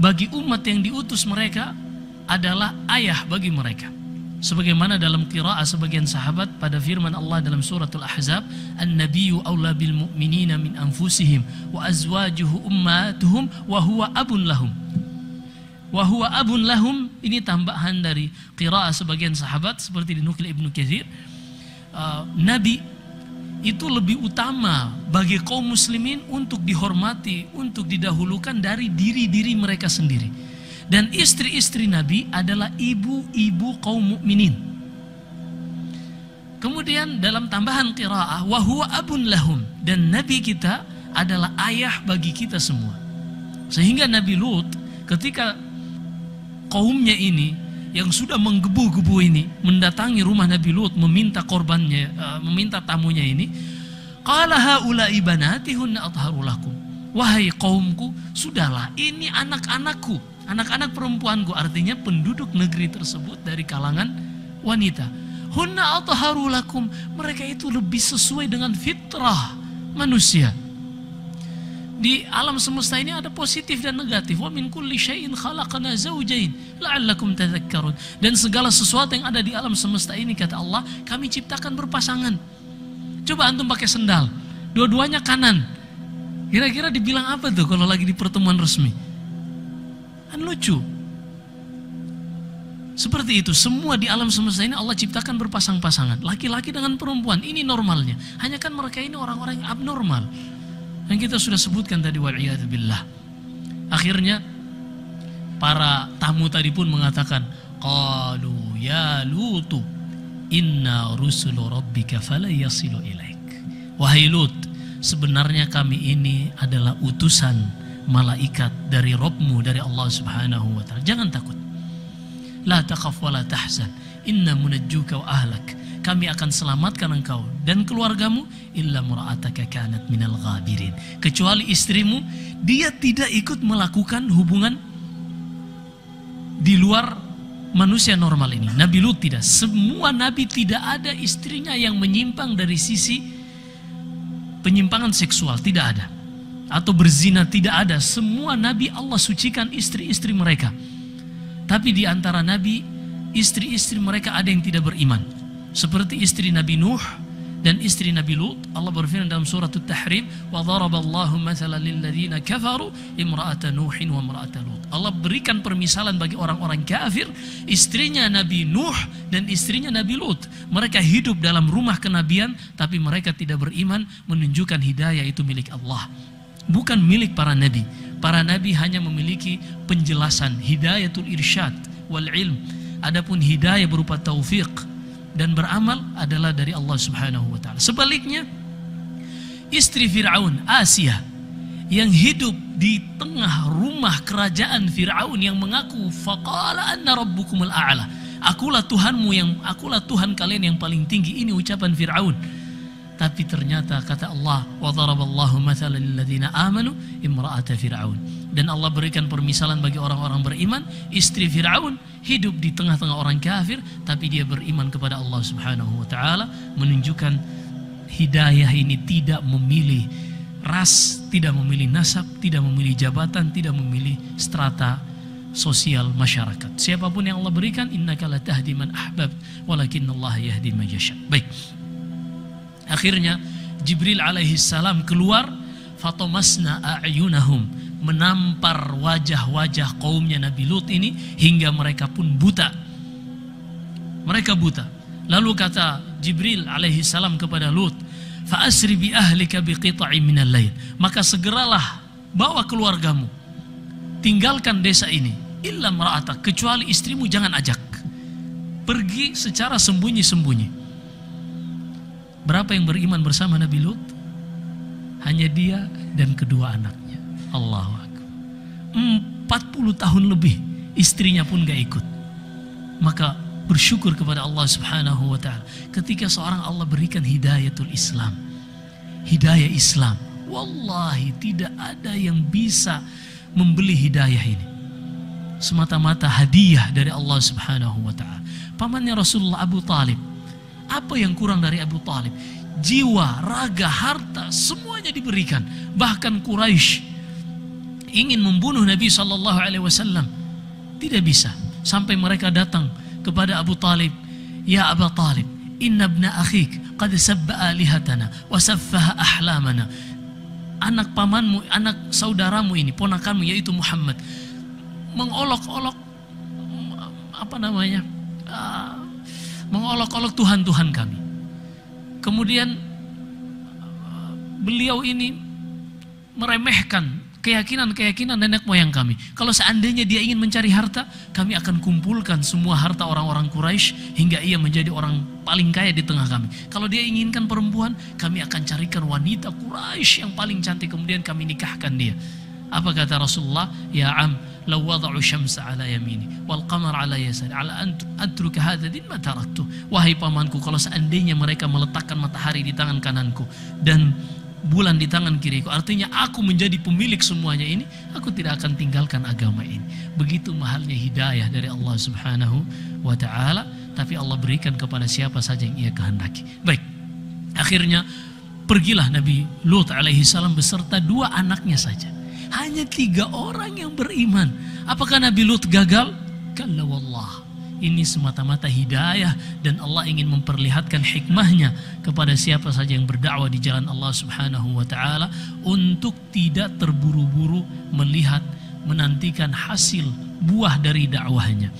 bagi umat yang diutus mereka adalah ayah bagi mereka. Sebagaimana dalam qiraah sebagian sahabat pada firman Allah dalam suratul Ahzab, an-nabiyyu aula bil mu'minina min anfusihim wa azwajuhu ummatuhum wa huwa abun lahum. Wa huwa abun lahum, ini tambahan dari qiraah sebagian sahabat seperti dinukil Ibnu Katsir. Nabi itu lebih utama bagi kaum muslimin untuk dihormati, untuk didahulukan dari diri-diri mereka sendiri. Dan istri-istri Nabi adalah ibu-ibu kaum mukminin. Kemudian dalam tambahan qiraah, wa huwa abun lahum, dan Nabi kita adalah ayah bagi kita semua. Sehingga Nabi Lut ketika kaumnya ini yang sudah menggebu-gebu ini mendatangi rumah Nabi Lut meminta korbannya, meminta tamunya ini, qala haula'i banati hunna atharu lakum. Wahai kaumku, sudahlah, ini anak-anakku, anak-anak perempuanku, artinya penduduk negeri tersebut dari kalangan wanita. Hunna atharu lakum, mereka itu lebih sesuai dengan fitrah manusia. Di alam semesta ini ada positif dan negatif. Wa min kulli syai'in khalaqna zawjayn la'allakum tadhakkarun. Dan segala sesuatu yang ada di alam semesta ini, kata Allah, kami ciptakan berpasangan. Coba antum pakai sendal, dua-duanya kanan. Kira-kira dibilang apa tuh kalau lagi di pertemuan resmi? Kan lucu. Seperti itu, semua di alam semesta ini Allah ciptakan berpasang-pasangan, laki-laki dengan perempuan. Ini normalnya. Hanya kan mereka ini orang-orang yang abnormal, yang kita sudah sebutkan tadi, wal'iyadzu billah. Akhirnya para tamu tadi pun mengatakan, qalu ya Lutu inna rusulu rabbika fala yasilu ilaik. Wahai Lut, sebenarnya kami ini adalah utusan malaikat dari Rabbmu, dari Allah Subhanahu wa ta'ala. Jangan takut. La takhaf wa la tahzan, inna munajjuka wa ahlak. Kami akan selamatkan engkau dan keluargamu, illa mura'ataka kanat minal ghabirin. Kecuali istrimu, dia tidak ikut melakukan hubungan di luar manusia normal ini. Nabi Lut tidak. Semua nabi tidak ada istrinya yang menyimpang dari sisi penyimpangan seksual, tidak ada. Atau berzina, tidak ada. Semua nabi Allah sucikan istri-istri mereka. Tapi di antara nabi, istri-istri mereka ada yang tidak beriman. Seperti istri Nabi Nuh dan istri Nabi Lut. Allah berfirman dalam surat At-Tahrim, wa daraballahu mathalan lil ladzina kafaru imra'ata Nuhin wa imra'ata Lut. Allah berikan permisalan bagi orang-orang kafir, istrinya Nabi Nuh dan istrinya Nabi Lut. Mereka hidup dalam rumah kenabian, tapi mereka tidak beriman, menunjukkan hidayah itu milik Allah, bukan milik para nabi. Para nabi hanya memiliki penjelasan, hidayatul irsyad wal ilm. Adapun hidayah berupa taufik, dan beramal adalah dari Allah Subhanahu wa taala. Sebaliknya, istri Fir'aun, Asia, yang hidup di tengah rumah kerajaan Fir'aun yang mengaku faqala anna rabbukumul a'la. Akulah Tuhan kalian yang paling tinggi. Ini ucapan Fir'aun. Tapi ternyata kata Allah, wa daraballahu mathalan lil ladzina amanu imra'ata Fir'aun. Dan Allah berikan permisalan bagi orang-orang beriman, istri Fir'aun hidup di tengah-tengah orang kafir tapi dia beriman kepada Allah Subhanahu wa taala, menunjukkan hidayah ini tidak memilih ras, tidak memilih nasab, tidak memilih jabatan, tidak memilih strata sosial masyarakat. Siapapun yang Allah berikan, innaka la tahdi man ahbabt walakinnallaha yahdi man yasha. Baik. Akhirnya Jibril alaihi salam keluar, fatamasna a'yunahum, menampar wajah-wajah kaumnya Nabi Lut ini hingga mereka pun buta. Mereka buta. Lalu kata Jibril alaihi salam kepada Lut, fa asri bi ahlika bi qita'in minal lail. Maka segeralah bawa keluargamu, tinggalkan desa ini, illa mar'atak, kecuali istrimu jangan ajak. Pergi secara sembunyi-sembunyi. Berapa yang beriman bersama Nabi Lut? Hanya dia dan kedua anaknya. Allahu Akbar. 40 tahun lebih istrinya pun gak ikut. Maka bersyukur kepada Allah Subhanahu wa taala ketika seorang Allah berikan hidayatul Islam. Hidayah Islam. Wallahi tidak ada yang bisa membeli hidayah ini. Semata-mata hadiah dari Allah Subhanahu wa taala. Pamannya Rasulullah Abu Talib. Apa yang kurang dari Abu Talib? Jiwa, raga, harta, semuanya diberikan. Bahkan Quraisy ingin membunuh Nabi SAW. Tidak bisa. Sampai mereka datang kepada Abu Talib. Ya Abu Talib, inna ibna akhik qad sabba alihatana wa saffaha ahlamana. Anak pamanmu, anak saudaramu ini, ponakanmu yaitu Muhammad, mengolok-olok mengolok-olok Tuhan-Tuhan kami. Kemudian beliau ini meremehkan keyakinan-keyakinan nenek moyang kami. Kalau seandainya dia ingin mencari harta, kami akan kumpulkan semua harta orang-orang Quraisy hingga ia menjadi orang paling kaya di tengah kami. Kalau dia inginkan perempuan, kami akan carikan wanita Quraisy yang paling cantik, kemudian kami nikahkan dia. Apa kata Rasulullah? Ya am, law wada'u syamsa ala yamini wal qamar ala yasari ala an atruka hadha din ma taraktu. Wahai pamanku, kalau seandainya mereka meletakkan matahari di tangan kananku dan bulan di tangan kiriku, artinya aku menjadi pemilik semuanya ini, aku tidak akan tinggalkan agama ini. Begitu mahalnya hidayah dari Allah Subhanahu wa taala, tapi Allah berikan kepada siapa saja yang ia kehendaki. Baik. Akhirnya pergilah Nabi Lut alaihi salam beserta dua anaknya saja. Hanya 3 orang yang beriman. Apakah Nabi Lut gagal? Kalla wallah. Ini semata-mata hidayah dan Allah ingin memperlihatkan hikmahnya kepada siapa saja yang berdakwah di jalan Allah Subhanahu wa taala untuk tidak terburu-buru melihat, menantikan hasil buah dari dakwahnya.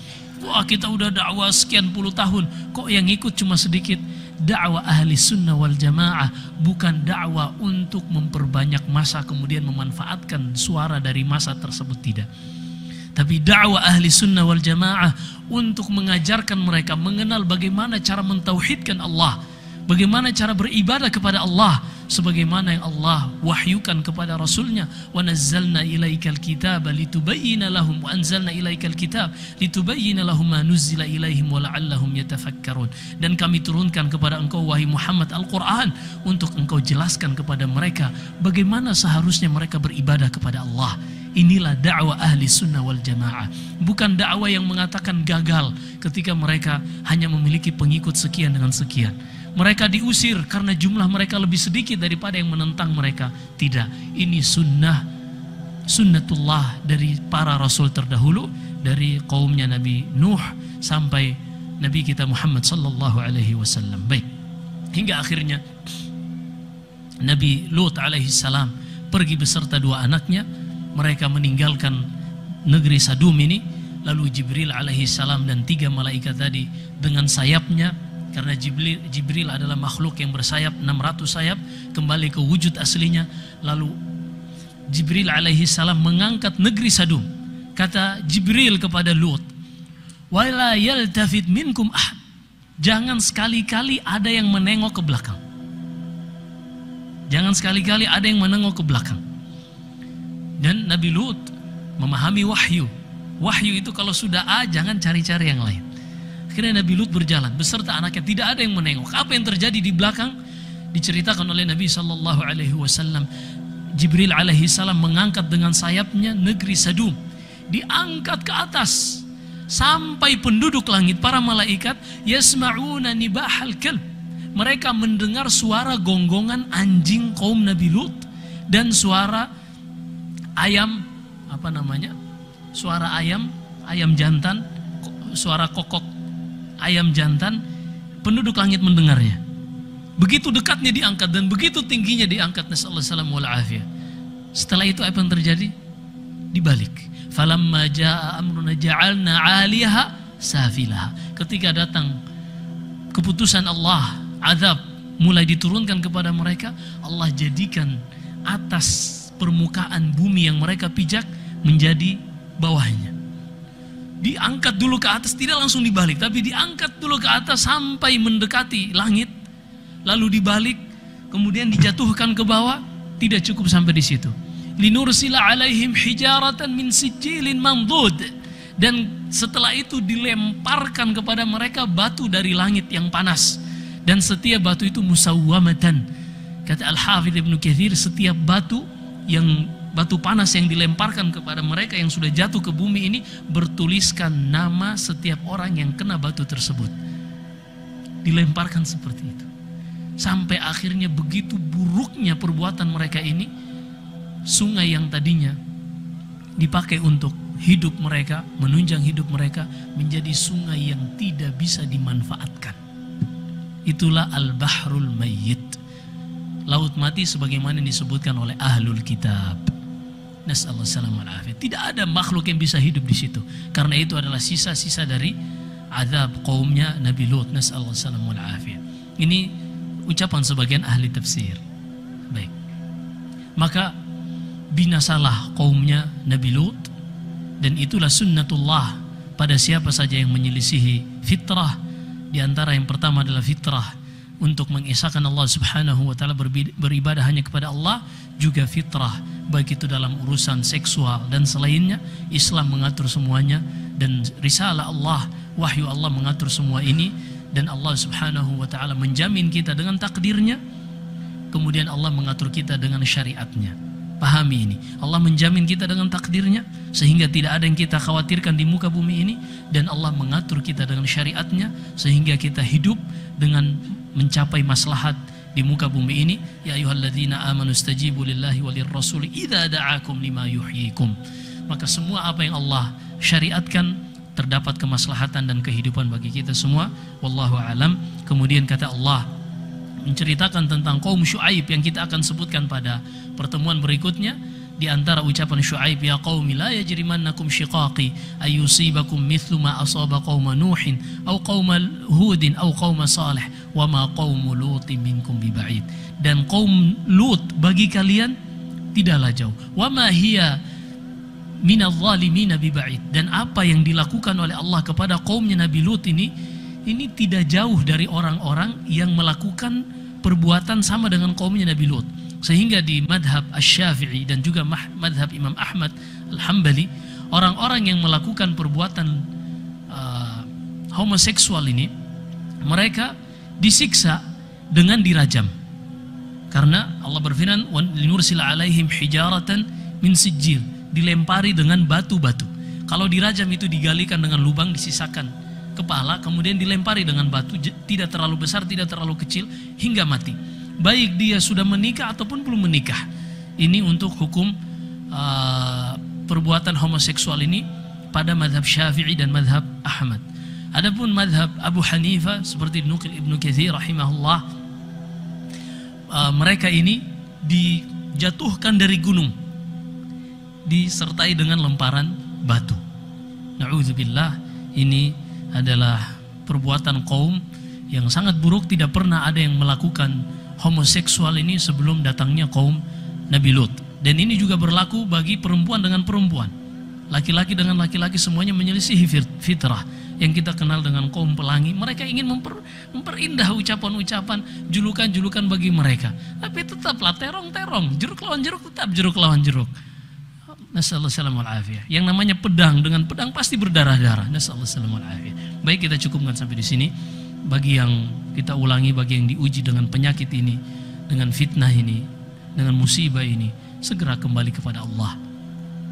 Wah, kita udah dakwah sekian puluh tahun, kok yang ikut cuma sedikit? Dakwah ahli sunnah wal jamaah bukan dakwah untuk memperbanyak massa kemudian memanfaatkan suara dari massa tersebut, tidak. Tapi dakwah ahli sunnah wal jamaah untuk mengajarkan mereka mengenal bagaimana cara mentauhidkan Allah, bagaimana cara beribadah kepada Allah sebagaimana yang Allah wahyukan kepada Rasulnya. Wa nazzalna ilaikal kitaba litubayyina lahum wa anzalna ilaikal kitab litubayyina lahum ma nuzzila ilaihim wa la'allahum yatafakkarun. Dan kami turunkan kepada engkau wahai Muhammad Al-Quran untuk engkau jelaskan kepada mereka bagaimana seharusnya mereka beribadah kepada Allah. Inilah dakwah ahli sunnah wal jamaah. Bukan dakwah yang mengatakan gagal ketika mereka hanya memiliki pengikut sekian dengan sekian. Mereka diusir karena jumlah mereka lebih sedikit daripada yang menentang mereka. Tidak, ini sunnatullah dari para rasul terdahulu, dari kaumnya Nabi Nuh sampai Nabi kita Muhammad sallallahu alaihi wasallam. Baik. Hingga akhirnya Nabi Lut alaihi salam pergi beserta 2 anaknya. Mereka meninggalkan negeri Sadum ini. Lalu Jibril alaihi salam dan 3 malaikat tadi dengan sayapnya, karena Jibril adalah makhluk yang bersayap 600 sayap, kembali ke wujud aslinya. Lalu Jibril alaihi salam mengangkat negeri Sadum. Kata Jibril kepada Lut, "Wala yaltafit minkum ahad." jangan sekali-kali ada yang menengok ke belakang. Jangan sekali-kali ada yang menengok ke belakang. Dan Nabi Lut memahami wahyu. Wahyu itu kalau sudah A, jangan cari-cari yang lain. Akhirnya Nabi Lut berjalan beserta anaknya, tidak ada yang menengok. Apa yang terjadi di belakang diceritakan oleh Nabi SAW. Jibril alaihi salam mengangkat dengan sayapnya negeri Sadum, diangkat ke atas sampai penduduk langit, para malaikat yasma'una nibahal kalb, mereka mendengar suara gonggongan anjing kaum Nabi Lut dan suara ayam, suara ayam jantan, suara kokok ayam jantan. Penduduk langit mendengarnya. Begitu dekatnya diangkat dan begitu tingginya diangkat. Nasallallahu alaihi wasallam. Setelah itu apa yang terjadi? Dibalik. Falamma jaa amruna ja'alna 'aliyaha safilaha. Ketika datang keputusan Allah, azab mulai diturunkan kepada mereka, Allah jadikan atas permukaan bumi yang mereka pijak menjadi bawahnya. Diangkat dulu ke atas, tidak langsung dibalik, tapi diangkat dulu ke atas sampai mendekati langit, lalu dibalik, kemudian dijatuhkan ke bawah. Tidak cukup sampai di situ. Linursila alaihim hijaratan min sijilin mamdud. Dan setelah itu dilemparkan kepada mereka batu dari langit yang panas. Dan setiap batu itu musawwamatan. Kata Al-Hafidz Ibnu Katsir, setiap batu panas yang dilemparkan kepada mereka yang sudah jatuh ke bumi ini bertuliskan nama setiap orang yang kena batu tersebut. Dilemparkan seperti itu. Sampai akhirnya begitu buruknya perbuatan mereka ini, sungai yang tadinya dipakai untuk hidup mereka, menunjang hidup mereka, menjadi sungai yang tidak bisa dimanfaatkan. Itulah al-bahrul mayyit, laut mati sebagaimana disebutkan oleh ahlul kitab. Nasallahu alaihi. Tidak ada makhluk yang bisa hidup di situ, karena itu adalah sisa-sisa dari azab kaumnya Nabi Lut. Nasallahu alaihi. Ini ucapan sebagian ahli tafsir. Baik. Maka binasalah kaumnya Nabi Lut, dan itulah sunnatullah pada siapa saja yang menyelisihi fitrah. Di antara yang pertama adalah fitrah untuk mengesahkan Allah Subhanahu wa taala, beribadah hanya kepada Allah, juga fitrah baik itu dalam urusan seksual dan selainnya. Islam mengatur semuanya, dan risalah Allah, wahyu Allah mengatur semua ini. Dan Allah Subhanahu wa ta'ala menjamin kita dengan takdirnya, kemudian Allah mengatur kita dengan syariatnya. Pahami ini, Allah menjamin kita dengan takdirnya sehingga tidak ada yang kita khawatirkan di muka bumi ini, dan Allah mengatur kita dengan syariatnya sehingga kita hidup dengan mencapai maslahat di muka bumi ini. Ya ayyuhalladzina amanu stajibu lillahi walir rasuli idza da'akum lima yuhyikum. Maka semua apa yang Allah syariatkan terdapat kemaslahatan dan kehidupan bagi kita semua. Wallahu alam. Kemudian kata Allah menceritakan tentang kaum Syuaib yang kita akan sebutkan pada pertemuan berikutnya. Di antara ucapan Syuaib, ya qaumi la yajrimannakum shiqaqi ayusibakum mithlu ma asaba qauma nuhin aw qauma hudin aw qauma salih wa ma qaumu lutin minkum biba'id. Dan kaum Lut bagi kalian tidaklah jauh. Wa ma hiya minadh zalimina biba'id. Dan apa yang dilakukan oleh Allah kepada kaumnya Nabi Lut ini tidak jauh dari orang-orang yang melakukan perbuatan sama dengan kaumnya Nabi Lut. Sehingga di madhab Asy-Syafi'i dan juga madhab Imam Ahmad Al-Hambali, orang-orang yang melakukan perbuatan homoseksual ini, mereka disiksa dengan dirajam. Karena Allah berfirman, "Linursila 'alaihim hijaratan min sijil." Dilempari dengan batu-batu. Kalau dirajam itu digalikan dengan lubang, disisakan kepala, kemudian dilempari dengan batu, tidak terlalu besar, tidak terlalu kecil, hingga mati. Baik dia sudah menikah ataupun belum menikah. Ini untuk hukum perbuatan homoseksual ini pada madhab Syafi'i dan madhab Ahmad. Adapun madhab Abu Hanifah seperti dinukil Ibnu Katsir rahimahullah, mereka ini dijatuhkan dari gunung disertai dengan lemparan batu. Na'udzubillah, ini adalah perbuatan kaum yang sangat buruk. Tidak pernah ada yang melakukan homoseksual ini sebelum datangnya kaum Nabi Lut. Dan ini juga berlaku bagi perempuan dengan perempuan, laki-laki dengan laki-laki, semuanya menyelisihi fitrah. yang kita kenal dengan kaum pelangi, mereka ingin memperindah ucapan-ucapan, julukan-julukan bagi mereka. Tapi tetaplah terong-terong, jeruk lawan jeruk, tetap jeruk lawan jeruk. Nasallallahu salamul afiyah. Yang namanya pedang dengan pedang pasti berdarah-darah. Nasallallahu salamul afiyah. Baik, kita cukupkan sampai di sini. Bagi yang kita ulangi, bagi yang diuji dengan penyakit ini, dengan fitnah ini, dengan musibah ini, segera kembali kepada Allah.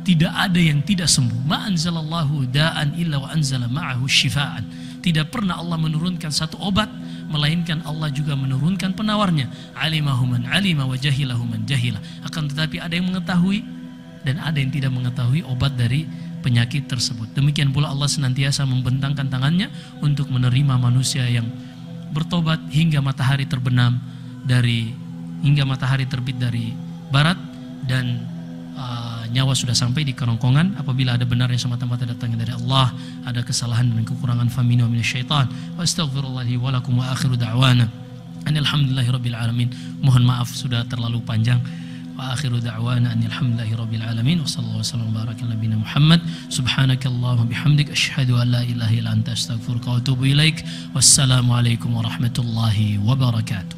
Tidak ada yang tidak sembuh. Ma anzalallahu da'an illa wa anzala ma'ahu syifaan. Tidak pernah Allah menurunkan satu obat, melainkan Allah juga menurunkan penawarnya. Alimahu man alima wa jahilahu man jahila. Akan tetapi ada yang mengetahui dan ada yang tidak mengetahui obat dari penyakit tersebut. Demikian pula Allah senantiasa membentangkan tangannya untuk menerima manusia yang bertobat hingga matahari terbenam hingga matahari terbit dari barat dan nyawa sudah sampai di kerongkongan. Apabila ada benar yang semata-mata datangnya dari Allah, ada kesalahan dan kekurangan famina minasyaitan. Wa astaghfirullahi wa lakum wa akhiru da'wana alhamdulillahirabbil alamin. Mohon maaf sudah terlalu panjang. Wa akhiru da'wana alhamdulillahirabbil alamin. Wa sallallahu wasallam baraka nabiyina Muhammad. Subhanakallahumma bihamdik asyhadu an la ilaha illa anta astaghfiruka wa atubu ilaik. Wassalamu alaikum warahmatullahi wabarakatuh.